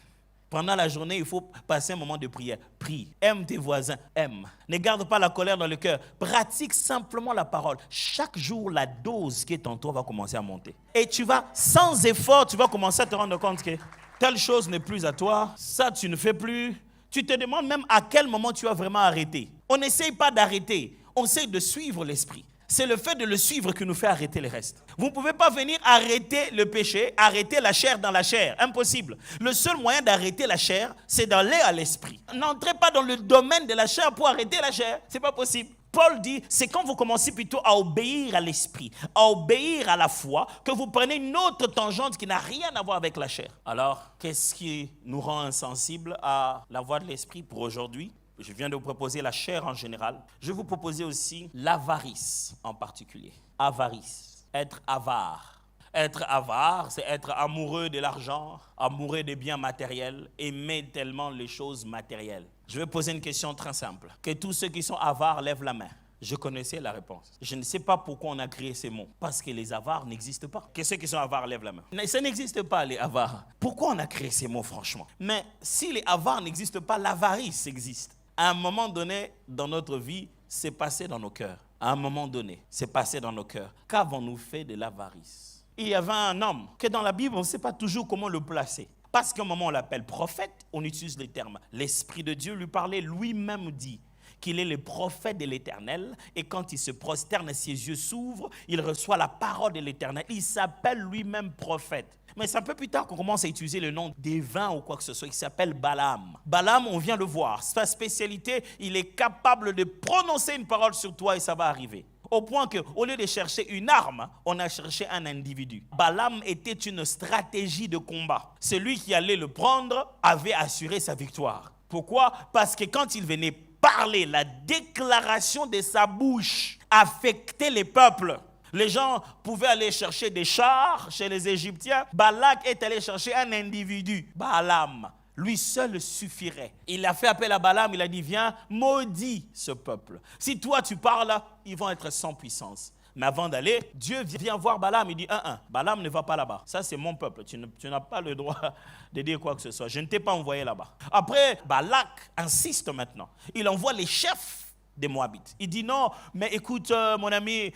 Pendant la journée, il faut passer un moment de prière. Prie. Aime tes voisins. Aime. Ne garde pas la colère dans le cœur. Pratique simplement la parole. Chaque jour, la dose qui est en toi va commencer à monter. Et tu vas, sans effort, tu vas commencer à te rendre compte que telle chose n'est plus à toi. Ça, tu ne fais plus. Tu te demandes même à quel moment tu as vraiment arrêté. On n'essaye pas d'arrêter. On essaye de suivre l'esprit. C'est le fait de le suivre qui nous fait arrêter le reste. Vous ne pouvez pas venir arrêter le péché, arrêter la chair dans la chair. Impossible. Le seul moyen d'arrêter la chair, c'est d'aller à l'esprit. N'entrez pas dans le domaine de la chair pour arrêter la chair. Ce n'est pas possible. Paul dit, c'est quand vous commencez plutôt à obéir à l'esprit, à obéir à la foi, que vous prenez une autre tangente qui n'a rien à voir avec la chair. Alors, qu'est-ce qui nous rend insensibles à la voie de l'esprit pour aujourd'hui? Je viens de vous proposer la chair en général. Je vais vous proposer aussi l'avarice en particulier. Avarice, être avare. Être avare, c'est être amoureux de l'argent, amoureux des biens matériels, aimer tellement les choses matérielles. Je vais poser une question très simple. Que tous ceux qui sont avares lèvent la main. Je connaissais la réponse. Je ne sais pas pourquoi on a créé ces mots. Parce que les avares n'existent pas. Que ceux qui sont avares lèvent la main. Mais ça n'existe pas, les avares. Pourquoi on a créé ces mots, franchement? Mais si les avares n'existent pas, l'avarice existe. À un moment donné, dans notre vie, c'est passé dans nos cœurs. À un moment donné, c'est passé dans nos cœurs. Qu'avons-nous fait de l'avarice? Il y avait un homme que dans la Bible, on ne sait pas toujours comment le placer. Parce qu'à un moment, on l'appelle prophète, on utilise les termes. L'Esprit de Dieu lui parlait, lui-même dit qu'il est le prophète de l'Éternel. Et quand il se prosterne, ses yeux s'ouvrent, il reçoit la parole de l'Éternel. Il s'appelle lui-même prophète. Mais c'est un peu plus tard qu'on commence à utiliser le nom des vins ou quoi que ce soit. Il s'appelle Balaam. Balaam, on vient le voir. Sa spécialité, il est capable de prononcer une parole sur toi et ça va arriver. Au point qu'au lieu de chercher une arme, on a cherché un individu. Balaam était une stratégie de combat. Celui qui allait le prendre avait assuré sa victoire. Pourquoi? Parce que quand il venait parler, la déclaration de sa bouche affectait les peuples. Les gens pouvaient aller chercher des chars chez les Égyptiens. Balak est allé chercher un individu, Balaam. Lui seul suffirait. Il a fait appel à Balaam, il a dit, viens, maudis ce peuple. Si toi tu parles, ils vont être sans puissance. Mais avant d'aller, Dieu vient voir Balaam, il dit, Balaam ne va pas là-bas. Ça c'est mon peuple, tu n'as pas le droit de dire quoi que ce soit. Je ne t'ai pas envoyé là-bas. Après, Balak insiste maintenant. Il envoie les chefs des Moabites. Il dit non, mais écoute mon ami,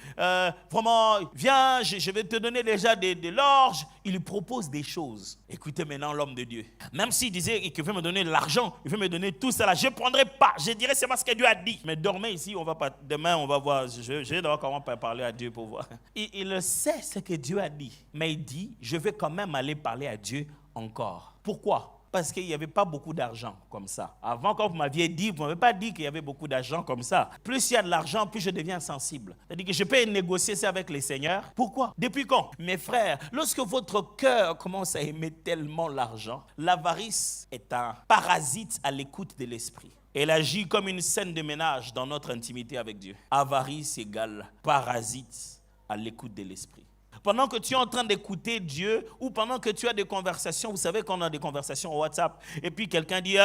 vraiment, viens, je vais te donner déjà de l'orge. Il lui propose des choses. Écoutez maintenant l'homme de Dieu. Même s'il disait qu'il veut me donner de l'argent, il veut me donner tout ça là, je ne prendrai pas. Je dirais c'est parce que Dieu a dit. Mais dormez ici, on va pas, demain on va voir. Je vais devoir comment parler à Dieu pour voir. Il sait ce que Dieu a dit. Mais il dit, je vais quand même aller parler à Dieu encore. Pourquoi? Parce qu'il n'y avait pas beaucoup d'argent comme ça. Avant, quand vous m'aviez dit, vous ne m'avez pas dit qu'il y avait beaucoup d'argent comme ça. Plus il y a de l'argent, plus je deviens sensible. C'est-à-dire que je peux négocier ça avec les seigneurs. Pourquoi? Depuis quand? Mes frères, lorsque votre cœur commence à aimer tellement l'argent, l'avarice est un parasite à l'écoute de l'esprit. Elle agit comme une scène de ménage dans notre intimité avec Dieu. Avarice égale parasite à l'écoute de l'esprit. Pendant que tu es en train d'écouter Dieu ou pendant que tu as des conversations, vous savez qu'on a des conversations au WhatsApp et puis quelqu'un dit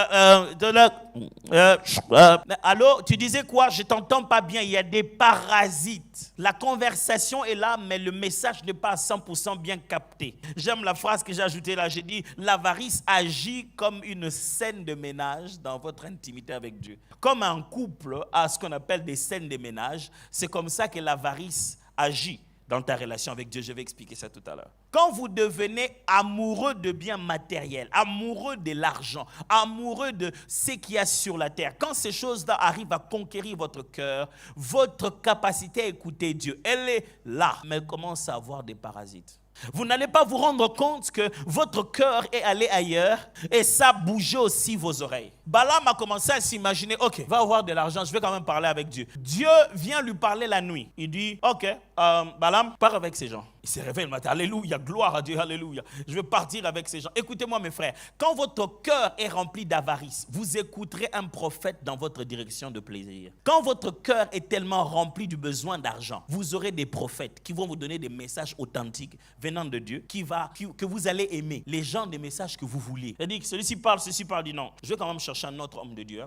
allô, tu disais quoi? Je t'entends pas bien, il y a des parasites. La conversation est là, mais le message n'est pas à 100% bien capté. J'aime la phrase que j'ai ajoutée là, j'ai dit l'avarice agit comme une scène de ménage dans votre intimité avec Dieu. Comme un couple a ce qu'on appelle des scènes de ménage, c'est comme ça que l'avarice agit dans ta relation avec Dieu. Je vais expliquer ça tout à l'heure. Quand vous devenez amoureux de biens matériels, amoureux de l'argent, amoureux de ce qu'il y a sur la terre, quand ces choses-là arrivent à conquérir votre cœur, votre capacité à écouter Dieu, elle est là, mais elle commence à avoir des parasites. Vous n'allez pas vous rendre compte que votre cœur est allé ailleurs et ça bougeait aussi vos oreilles. Balaam a commencé à s'imaginer, ok, va avoir de l'argent, je vais quand même parler avec Dieu. Dieu vient lui parler la nuit. Il dit, ok, Balaam, pars avec ces gens. Il se réveille le matin, alléluia, gloire à Dieu, alléluia. Je vais partir avec ces gens. Écoutez-moi mes frères, quand votre cœur est rempli d'avarice, vous écouterez un prophète dans votre direction de plaisir. Quand votre cœur est tellement rempli du besoin d'argent, vous aurez des prophètes qui vont vous donner des messages authentiques venant de Dieu, que vous allez aimer, les gens des messages que vous vouliez. C'est-à-dire que celui-ci parle, dit non, je vais quand même chercher un autre homme de Dieu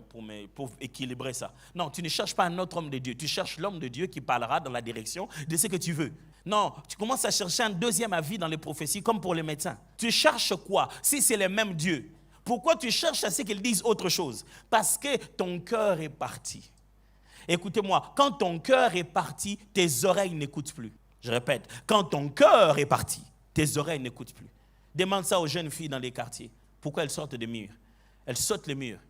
pour équilibrer ça. Non, tu ne cherches pas un autre homme de Dieu, tu cherches l'homme de Dieu qui parlera dans la direction de ce que tu veux. Non, tu commences à chercher un deuxième avis dans les prophéties comme pour les médecins. Tu cherches quoi si c'est le même Dieu? Pourquoi tu cherches à ce qu'ils disent autre chose? Parce que ton cœur est parti. Écoutez-moi, quand ton cœur est parti, tes oreilles n'écoutent plus. Je répète, quand ton cœur est parti, tes oreilles n'écoutent plus. Demande ça aux jeunes filles dans les quartiers. Pourquoi elles sortent des murs? Elles sautent les murs.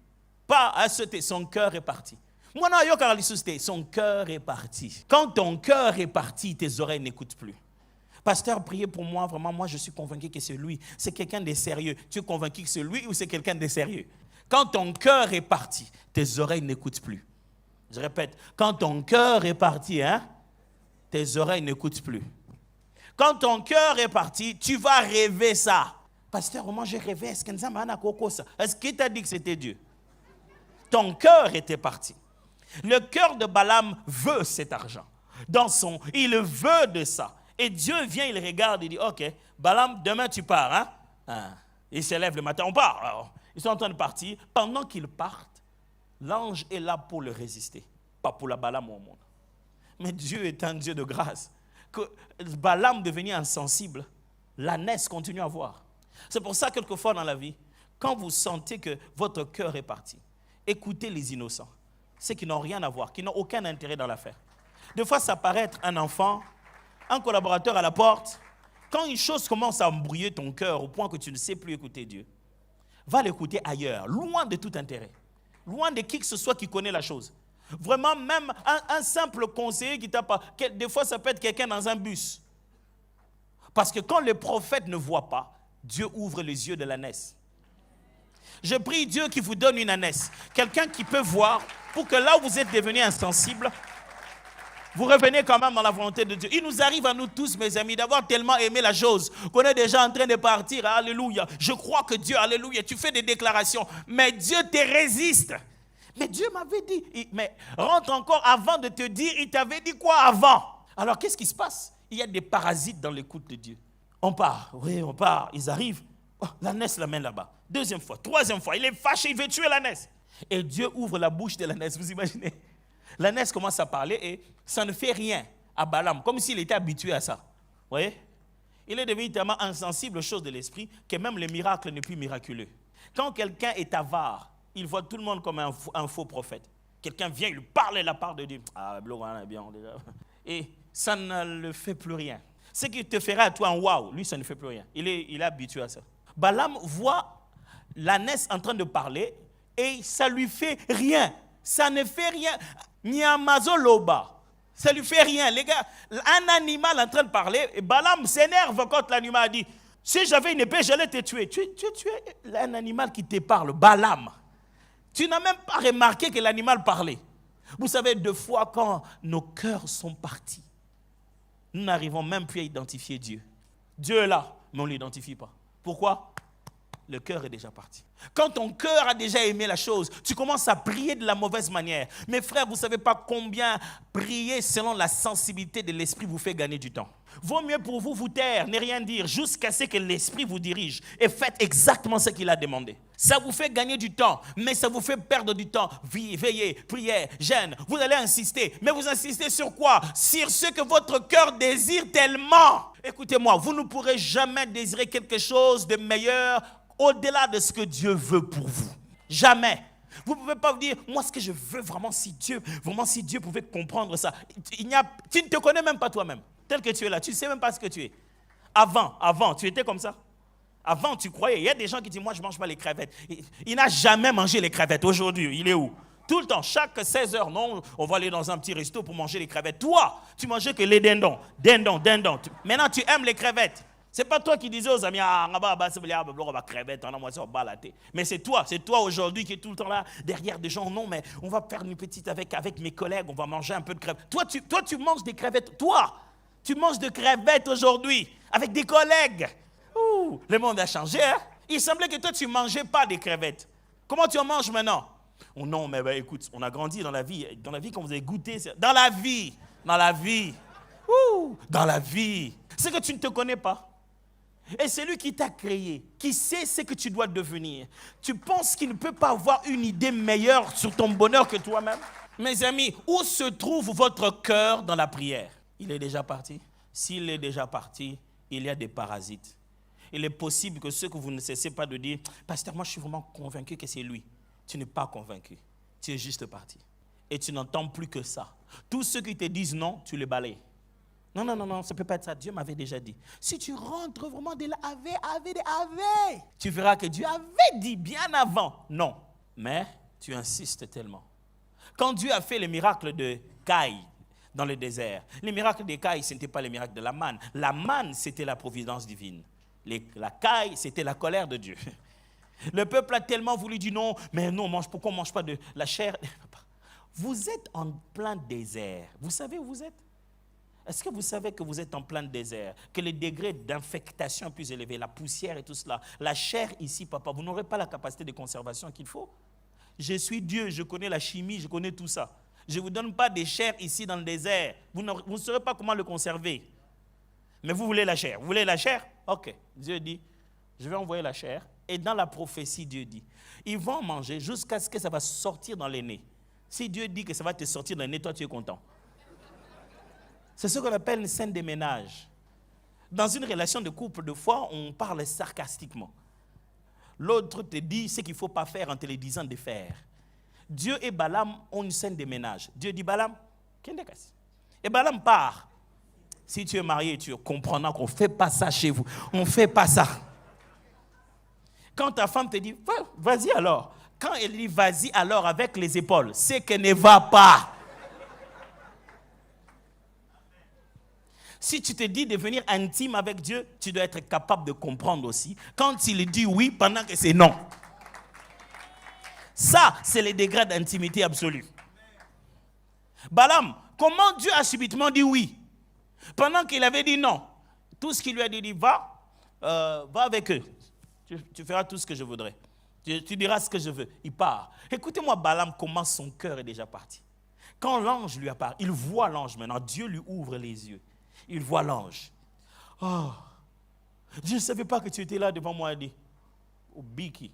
Pas à sauter, son cœur est parti. Son cœur est parti. Quand ton cœur est parti, tes oreilles n'écoutent plus. Pasteur, priez pour moi. Vraiment, moi, je suis convaincu que c'est lui. C'est quelqu'un de sérieux. Tu es convaincu que c'est lui ou c'est quelqu'un de sérieux? Quand ton cœur est parti, tes oreilles n'écoutent plus. Je répète, quand ton cœur est parti, tes oreilles n'écoutent plus. Quand ton cœur est parti, tu vas rêver ça. Pasteur, moi, j'ai rêvé. Est-ce qu'il t'a dit que c'était Dieu? Ton cœur était parti. Le cœur de Balaam veut cet argent. Il veut de ça. Et Dieu vient, il regarde, il dit, ok, Balaam, demain tu pars. Il se lève le matin, on part. Alors, ils sont en train de partir. Pendant qu'ils partent, l'ange est là pour le résister. Pas pour la Balaam au monde. Mais Dieu est un Dieu de grâce. Que Balaam devenait insensible, l'ânesse continue à voir. C'est pour ça, quelquefois dans la vie, quand vous sentez que votre cœur est parti, écoutez les innocents. Ceux qui n'ont rien à voir, qui n'ont aucun intérêt dans l'affaire. Des fois, ça paraît être un enfant, un collaborateur à la porte. Quand une chose commence à embrouiller ton cœur au point que tu ne sais plus écouter Dieu, va l'écouter ailleurs, loin de tout intérêt, loin de qui que ce soit qui connaît la chose. Vraiment, même un simple conseiller qui t'a pas... Des fois, ça peut être quelqu'un dans un bus. Parce que quand le prophète ne voit pas, Dieu ouvre les yeux de l'ânesse. Je prie Dieu qui vous donne une ânesse. Quelqu'un qui peut voir pour que là où vous êtes devenu insensible, vous revenez quand même dans la volonté de Dieu. Il nous arrive à nous tous, mes amis, d'avoir tellement aimé la chose qu'on est déjà en train de partir. Alléluia. Je crois que Dieu, alléluia, tu fais des déclarations, mais Dieu te résiste. Mais Dieu m'avait dit, mais rentre encore avant de te dire, il t'avait dit quoi avant? Alors qu'est-ce qui se passe? Il y a des parasites dans l'écoute de Dieu. On part, oui, on part, ils arrivent. Oh, l'ânesse l'amène là-bas. Deuxième fois, troisième fois, il est fâché, il veut tuer l'ânesse. Et Dieu ouvre la bouche de l'ânesse, vous imaginez? L'ânesse commence à parler et ça ne fait rien à Balaam, comme s'il était habitué à ça. Vous voyez? Il est devenu tellement insensible aux choses de l'esprit que même les miracles n'est plus miraculeux. Quand quelqu'un est avare, il voit tout le monde comme un faux prophète. Quelqu'un vient, il lui parle de la part de Dieu. Ah, bien déjà. Et ça ne le fait plus rien. Ce qui te fera à toi un waouh, lui, ça ne fait plus rien. Il est habitué à ça. Balaam voit l'ânesse en train de parler et ça ne lui fait rien. Ça ne fait rien. Nyamazoloba. Ça ne lui fait rien. Les gars, un animal en train de parler, et Balaam s'énerve quand l'animal a dit, si j'avais une épée, j'allais te tuer. Tu es un animal qui te parle, Balaam. Tu n'as même pas remarqué que l'animal parlait. Vous savez, deux fois quand nos cœurs sont partis, nous n'arrivons même plus à identifier Dieu. Dieu est là, mais on ne l'identifie pas. Pourquoi? Le cœur est déjà parti. Quand ton cœur a déjà aimé la chose, tu commences à prier de la mauvaise manière. Mes frères, vous ne savez pas combien prier selon la sensibilité de l'esprit vous fait gagner du temps. Vaut mieux pour vous vous taire, ne rien dire, jusqu'à ce que l'esprit vous dirige et faites exactement ce qu'il a demandé. Ça vous fait gagner du temps, mais ça vous fait perdre du temps. Veillez, priez, jeûne. Vous allez insister, mais vous insistez sur quoi? Sur ce que votre cœur désire tellement. Écoutez-moi, vous ne pourrez jamais désirer quelque chose de meilleur au-delà de ce que Dieu veut pour vous. Jamais. Vous ne pouvez pas vous dire, moi ce que je veux vraiment, si Dieu pouvait comprendre ça. Tu ne te connais même pas toi-même. Tel que tu es là, tu ne sais même pas ce que tu es. Avant, tu étais comme ça. Avant, tu croyais. Il y a des gens qui disent, moi je ne mange pas les crevettes. Il n'a jamais mangé les crevettes. Aujourd'hui, il est où? Tout le temps, chaque 16 heures, non, on va aller dans un petit resto pour manger les crevettes. Toi, tu mangeais que les dindons. Maintenant, tu aimes les crevettes. Ce n'est pas toi qui disais aux amis, mais c'est toi aujourd'hui qui es tout le temps là, derrière des gens, non, mais on va faire une petite avec mes collègues, on va manger un peu de crevettes. Toi, tu manges des crevettes, tu manges de crevettes aujourd'hui, avec des collègues. Ouh, le monde a changé, hein? Il semblait que toi, tu ne mangeais pas des crevettes. Comment tu en manges maintenant? Oh non, mais écoute, on a grandi dans la vie quand vous avez goûté, dans la vie, c'est que tu ne te connais pas. Et c'est lui qui t'a créé, qui sait ce que tu dois devenir. Tu penses qu'il ne peut pas avoir une idée meilleure sur ton bonheur que toi-même? Mes amis, où se trouve votre cœur dans la prière? Il est déjà parti. S'il est déjà parti, il y a des parasites. Il est possible que ce que vous ne cessez pas de dire, pasteur, moi je suis vraiment convaincu que c'est lui. Tu n'es pas convaincu. Tu es juste parti. Et tu n'entends plus que ça. Tous ceux qui te disent non, tu les balayes. Non, ça ne peut pas être ça. Dieu m'avait déjà dit. Si tu rentres vraiment de la tu verras que Dieu avait dit bien avant. Non, mais tu insistes tellement. Quand Dieu a fait le miracle de Caïn dans le désert, les miracles de Caïn, ce n'était pas les miracles de la manne. La manne, c'était la providence divine. La caille, c'était la colère de Dieu. Le peuple a tellement voulu dire non, mais non, pourquoi on ne mange pas de la chair? Vous êtes en plein désert. Vous savez où vous êtes? Est-ce que vous savez que vous êtes en plein désert? Que les degrés d'infectation plus élevés, la poussière et tout cela, la chair ici, papa, vous n'aurez pas la capacité de conservation qu'il faut. Je suis Dieu, je connais la chimie, je connais tout ça. Je ne vous donne pas des chairs ici dans le désert. Vous ne saurez pas comment le conserver. Mais vous voulez la chair. Vous voulez la chair? Ok. Dieu dit, je vais envoyer la chair. Et dans la prophétie, Dieu dit, ils vont manger jusqu'à ce que ça va sortir dans les nez. Si Dieu dit que ça va te sortir dans les nez, toi tu es content. C'est ce qu'on appelle une scène de ménage. Dans une relation de couple, de fois, on parle sarcastiquement. L'autre te dit ce qu'il ne faut pas faire en te le disant de faire. Dieu et Balaam ont une scène de ménage. Dieu dit, Balaam, et Balaam part. Si tu es marié, tu comprendras qu'on ne fait pas ça chez vous. On ne fait pas ça. Quand ta femme te dit, vas-y alors, Quand elle dit vas-y alors avec les épaules, c'est qu'elle ne va pas. Si tu te dis devenir intime avec Dieu, tu dois être capable de comprendre aussi quand il dit oui pendant que c'est non. Ça, c'est les degrés d'intimité absolue. Balaam, comment Dieu a subitement dit oui pendant qu'il avait dit non? Tout ce qu'il lui a dit, va avec eux. Tu feras tout ce que je voudrais. Tu diras ce que je veux. Il part. Écoutez-moi, Balaam, comment son cœur est déjà parti. Quand l'ange lui apparaît, il voit l'ange maintenant. Dieu lui ouvre les yeux. Il voit l'ange. Oh, je ne savais pas que tu étais là devant moi. Il dit, oh, Biki.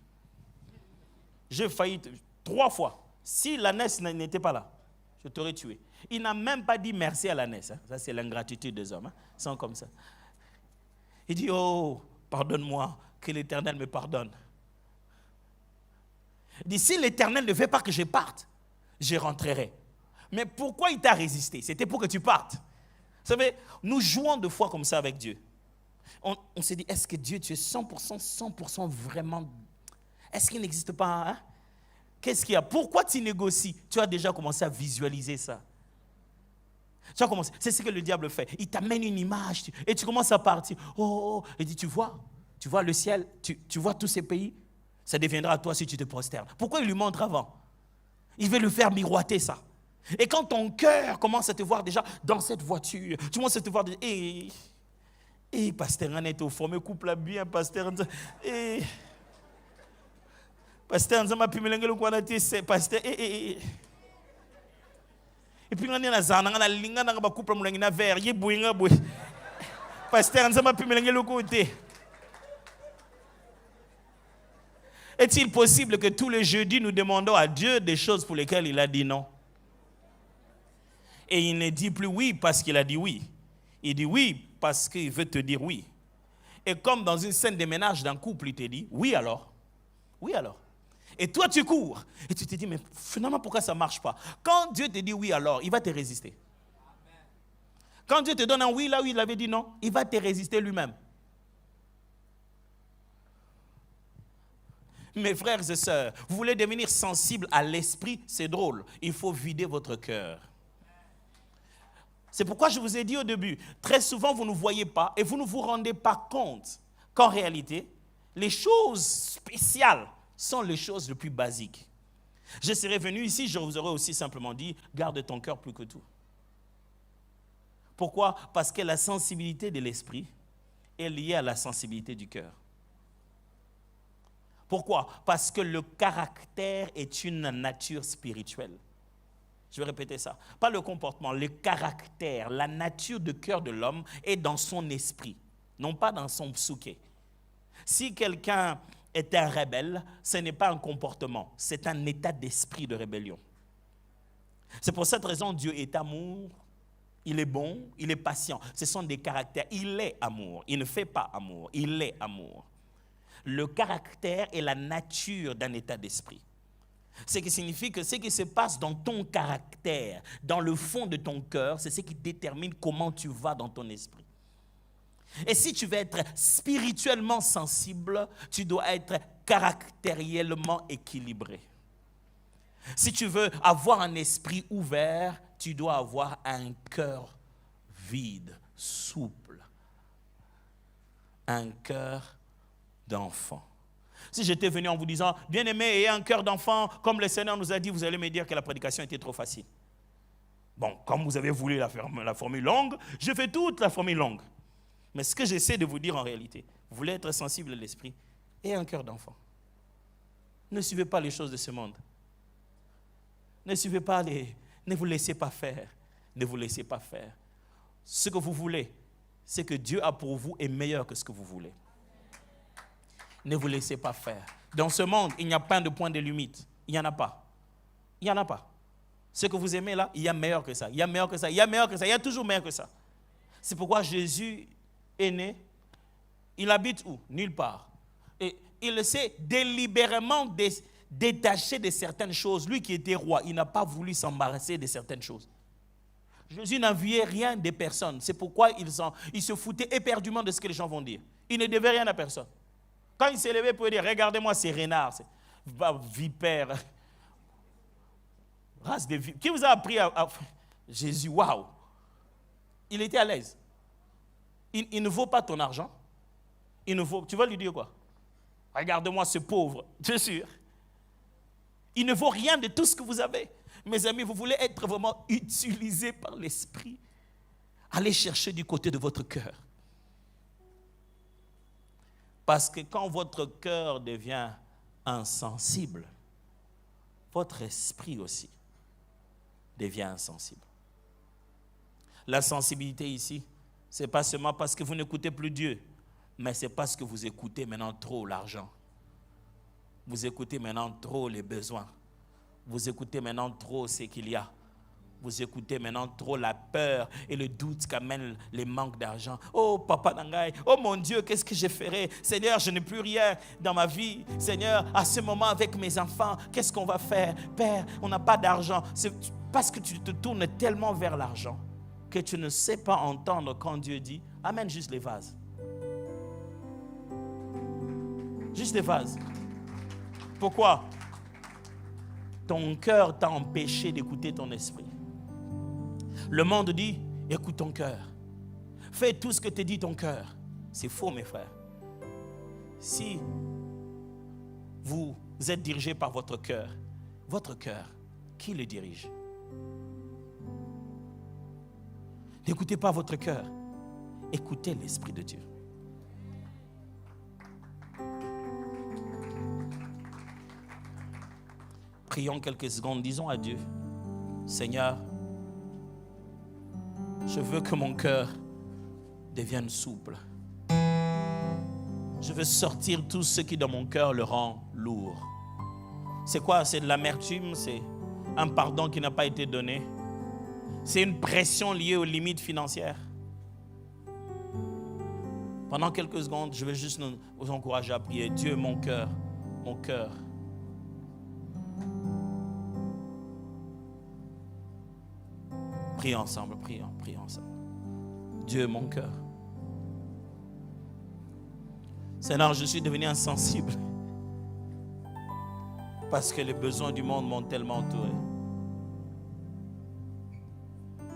J'ai failli 3 fois. Si l'ânesse n'était pas là, je t'aurais tué. Il n'a même pas dit merci à l'ânesse. Hein. Ça, c'est l'ingratitude des hommes. Hein. Ils sont comme ça. Il dit, oh, pardonne-moi, que l'Éternel me pardonne. Il dit, si l'Éternel ne veut pas que je parte, je rentrerai. Mais pourquoi il t'a résisté? C'était pour que tu partes. Vous savez, nous jouons de fois comme ça avec Dieu. On s'est dit, est-ce que Dieu, tu es 100% vraiment? Est-ce qu'il n'existe pas? Hein? Qu'est-ce qu'il y a? Pourquoi tu négocies? Tu as déjà commencé à visualiser ça. Tu as commencé. C'est ce que le diable fait. Il t'amène une image et tu commences à partir. Oh, il dit, tu vois le ciel, tu vois tous ces pays, ça deviendra à toi si tu te prosternes. Pourquoi il lui montre avant? Il veut le faire miroiter ça. Et quand ton cœur commence à te voir déjà dans cette voiture, tu commences à te voir déjà, pasteur, on est au fond, me coupe la bien, pasteur. Pasteur, on m'a pu me languer le quoi c'est pasteur. Et puis on est dans zana, on a linga na ba couple mo na verre, ye boinga boy. Pasteur, on m'a pu me languer le côté. Est-il possible que tous les jeudis nous demandons à Dieu des choses pour lesquelles il a dit non? Et il ne dit plus oui parce qu'il a dit oui. Il dit oui parce qu'il veut te dire oui. Et comme dans une scène de ménage d'un couple, il te dit oui alors. Oui alors. Et toi tu cours. Et tu te dis mais finalement pourquoi ça ne marche pas? Quand Dieu te dit oui alors, il va te résister. Quand Dieu te donne un oui là où il avait dit non, il va te résister lui-même. Mes frères et sœurs, vous voulez devenir sensible à l'esprit, c'est drôle. Il faut vider votre cœur. C'est pourquoi je vous ai dit au début, très souvent vous ne voyez pas et vous ne vous rendez pas compte qu'en réalité, les choses spéciales sont les choses les plus basiques. Je serais venu ici, je vous aurais aussi simplement dit, garde ton cœur plus que tout. Pourquoi? Parce que la sensibilité de l'esprit est liée à la sensibilité du cœur. Pourquoi? Parce que le caractère est une nature spirituelle. Je vais répéter ça. Pas le comportement, le caractère, la nature de cœur de l'homme est dans son esprit, non pas dans son psyché. Si quelqu'un est un rebelle, ce n'est pas un comportement, c'est un état d'esprit de rébellion. C'est pour cette raison Dieu est amour, il est bon, il est patient. Ce sont des caractères. Il est amour, il ne fait pas amour, il est amour. Le caractère est la nature d'un état d'esprit. Ce qui signifie que ce qui se passe dans ton caractère, dans le fond de ton cœur, c'est ce qui détermine comment tu vas dans ton esprit. Et si tu veux être spirituellement sensible, tu dois être caractériellement équilibré. Si tu veux avoir un esprit ouvert, tu dois avoir un cœur vide, souple. Un cœur d'enfant. Si j'étais venu en vous disant, bien-aimé, ayez un cœur d'enfant, comme le Seigneur nous a dit, vous allez me dire que la prédication était trop facile. Bon, comme vous avez voulu la formule longue, je fais toute la formule longue. Mais ce que j'essaie de vous dire en réalité, vous voulez être sensible à l'esprit, ayez un cœur d'enfant. Ne suivez pas les choses de ce monde. Ne suivez pas ne vous laissez pas faire. Ne vous laissez pas faire. Ce que vous voulez, ce que Dieu a pour vous est meilleur que ce que vous voulez. Ne vous laissez pas faire. Dans ce monde, il n'y a pas de point de limite. Il n'y en a pas. Il n'y en a pas. Ce que vous aimez là, il y a meilleur que ça. Il y a meilleur que ça. Il y a meilleur que ça. Il y a toujours meilleur que ça. C'est pourquoi Jésus est né. Il habite où? Nulle part. Et il s'est délibérément détaché de certaines choses. Lui qui était roi, il n'a pas voulu s'embarrasser de certaines choses. Jésus n'enviait rien des personnes. C'est pourquoi il se foutait éperdument de ce que les gens vont dire. Il ne devait rien à personne. Quand il s'est levé pour dire, regardez-moi ces renards. vipère, race de vipère. Qui vous a appris à... Jésus, waouh! Il était à l'aise. Il ne vaut pas ton argent. Il ne vaut... Tu vas lui dire quoi? Regarde-moi ce pauvre, je suis sûr. Il ne vaut rien de tout ce que vous avez. Mes amis, vous voulez être vraiment utilisés par l'Esprit. Allez chercher du côté de votre cœur. Parce que quand votre cœur devient insensible, votre esprit aussi devient insensible. La sensibilité ici, ce n'est pas seulement parce que vous n'écoutez plus Dieu, mais c'est parce que vous écoutez maintenant trop l'argent. Vous écoutez maintenant trop les besoins. Vous écoutez maintenant trop ce qu'il y a. Vous écoutez maintenant trop la peur et le doute qu'amènent les manques d'argent. Oh, papa Nangai, oh mon Dieu, qu'est-ce que je ferai? Seigneur, je n'ai plus rien dans ma vie. Seigneur, à ce moment avec mes enfants, qu'est-ce qu'on va faire? Père, on n'a pas d'argent. C'est parce que tu te tournes tellement vers l'argent que tu ne sais pas entendre quand Dieu dit, amène juste les vases. Juste les vases. Pourquoi? Ton cœur t'a empêché d'écouter ton esprit. Le monde dit, écoute ton cœur. Fais tout ce que te dit ton cœur. C'est faux, mes frères. Si vous êtes dirigé par votre cœur, qui le dirige? N'écoutez pas votre cœur. Écoutez l'Esprit de Dieu. Prions quelques secondes, disons à Dieu, Seigneur, je veux que mon cœur devienne souple. Je veux sortir tout ce qui dans mon cœur le rend lourd. C'est quoi? C'est de l'amertume, c'est un pardon qui n'a pas été donné. C'est une pression liée aux limites financières. Pendant quelques secondes, je vais juste vous encourager à prier. Dieu, mon cœur, mon cœur. Prions ensemble, prions ensemble. Dieu, mon cœur. Seigneur, je suis devenu insensible parce que les besoins du monde m'ont tellement entouré.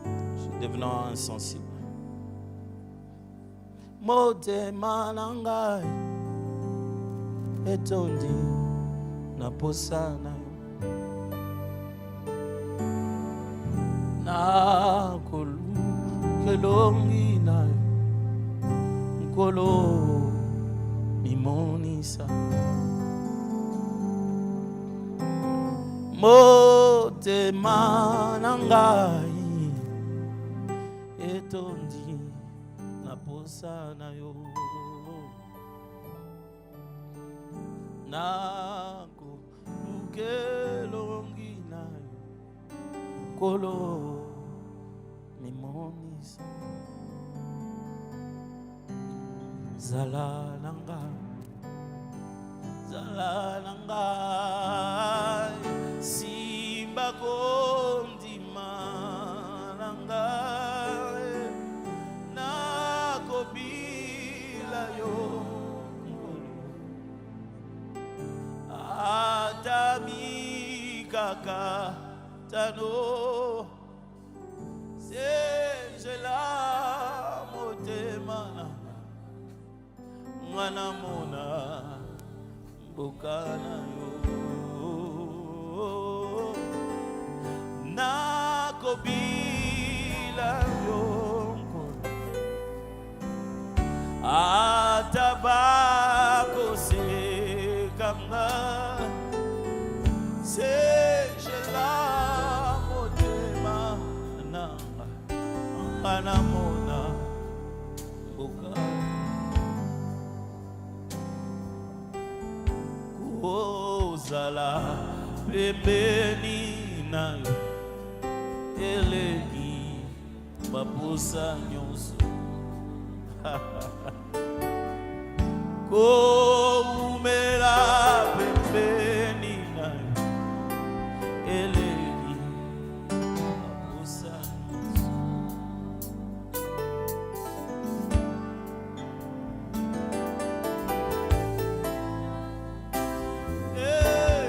Je suis devenu insensible. Motema nangai etondi na posana na kolu kelongi na nkolo mimonisa motema nangai etondi na posana yo na kolu kelongi na nkolo mimonisa Zalalanga Simba kondi malanga na kobila yo atami kaka tano sejela motema mwana mona bukana yo na kobila yo atabako sekanga sejela motema nanga mwana mona bukana Ozala pembeni nayo eleki bapusa nyonso koumela pembeni nayo eleki bapusa nyonso hey.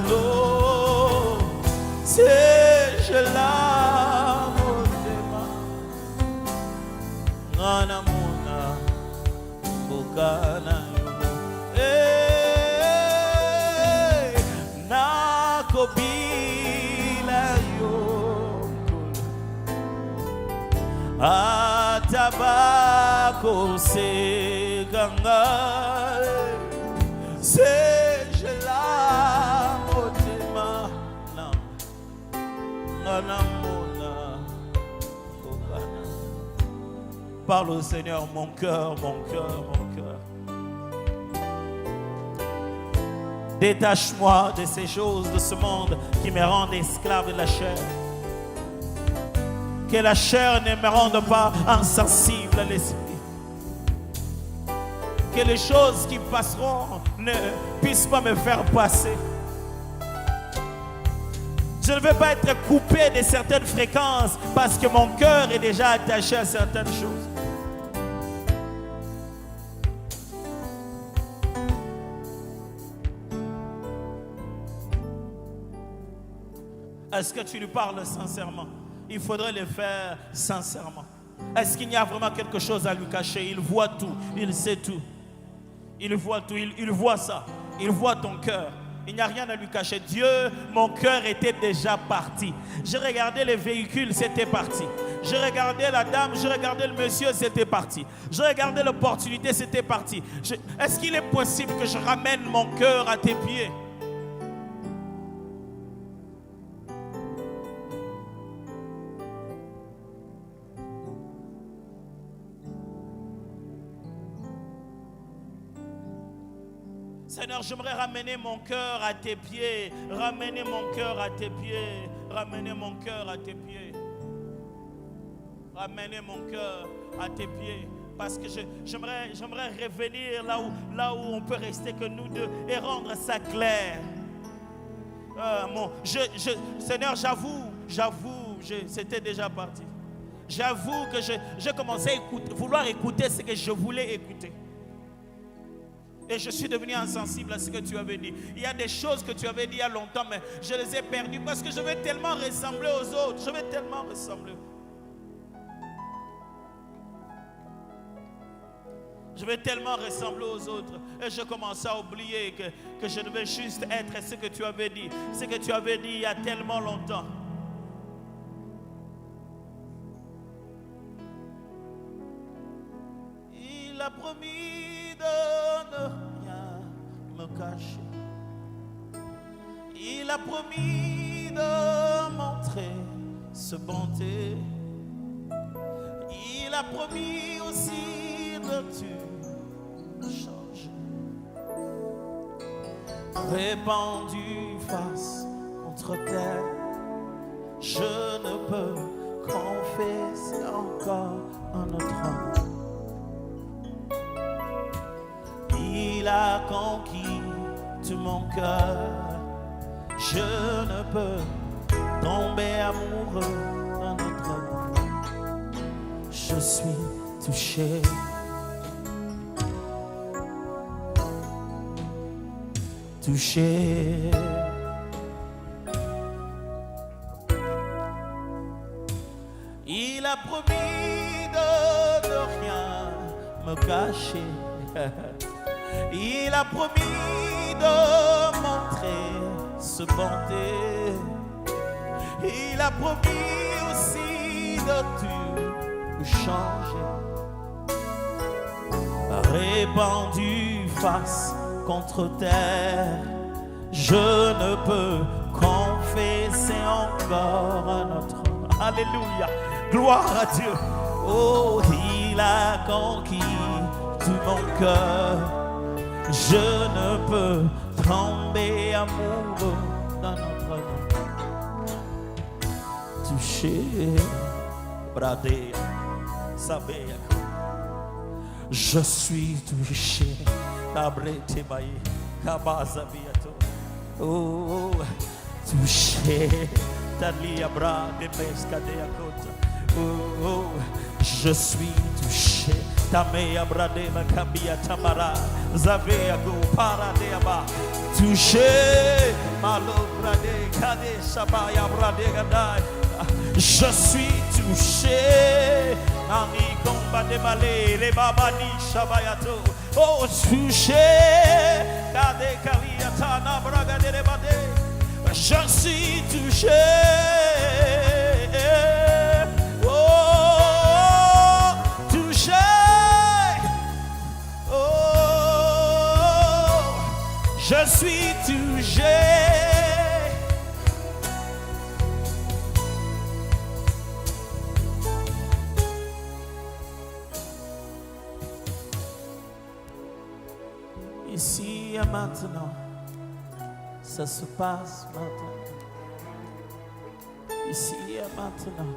lo sejela motema ngana mona bokana yo nakobila yo atabako seganga sejela motema ngana mona bokana. Parle au Seigneur, mon cœur, mon cœur, mon cœur. Détache-moi de ces choses de ce monde qui me rendent esclave de la chair. Que la chair ne me rende pas insensible à l'esprit. Que les choses qui passeront ne puissent pas me faire passer. Je ne veux pas être coupé de certaines fréquences parce que mon cœur est déjà attaché à certaines choses. Est-ce que tu lui parles sincèrement? Il faudrait le faire sincèrement. Est-ce qu'il y a vraiment quelque chose à lui cacher? Il voit tout, il sait tout. Il voit tout, il voit ça. Il voit ton cœur. Il n'y a rien à lui cacher. Dieu, mon cœur était déjà parti. Je regardais les véhicules, c'était parti. Je regardais la dame, je regardais le monsieur, c'était parti. Je regardais l'opportunité, c'était parti. Est-ce qu'il est possible que je ramène mon cœur à tes pieds? Seigneur, j'aimerais ramener mon cœur à tes pieds. Ramener mon cœur à tes pieds. Ramener mon cœur à tes pieds. Ramener mon cœur à tes pieds. Parce que j'aimerais revenir là où on peut rester que nous deux et rendre ça clair. Seigneur, j'avoue, c'était déjà parti. J'avoue que j'ai commencé à vouloir écouter ce que je voulais écouter. Et je suis devenu insensible à ce que tu avais dit. Il y a des choses que tu avais dit il y a longtemps, mais je les ai perdues parce que je veux tellement ressembler aux autres. Je veux tellement ressembler. Je veux tellement ressembler aux autres. Et je commençais à oublier que je devais juste être ce que tu avais dit. Ce que tu avais dit il y a tellement longtemps. Il a promis de ne rien me cacher. Il a promis de montrer sa bonté. Il a promis aussi de tout changer. Répandu face contre terre, je ne peux confesser encore un autre homme. Il a conquis tout mon cœur. Je ne peux tomber amoureux d'un autre homme. Je suis touché. Touché. Il a promis de rien me cacher. Il a promis de montrer sa bonté. Il a promis aussi de tout changer. Répandu face contre terre, je ne peux confesser encore un autre. Alléluia, gloire à Dieu. Oh, il a conquis tout mon cœur. Je ne peux tomber amoureux d'un autre homme. Touché, bradé, sabé. Je suis touché. Oh, touché. Oh, je suis touché. Tamea brade makabia tamara. Zavea go paradeaba. Touché. Malo brade kade sabaya brade gadai. Je suis touché. Nani komba de balé. Le babani shabayato. Oh, touché. Kade kalia tana braga de bade. Je suis touché. Je suis touché. Ici et maintenant, ça se passe maintenant. Ici et maintenant,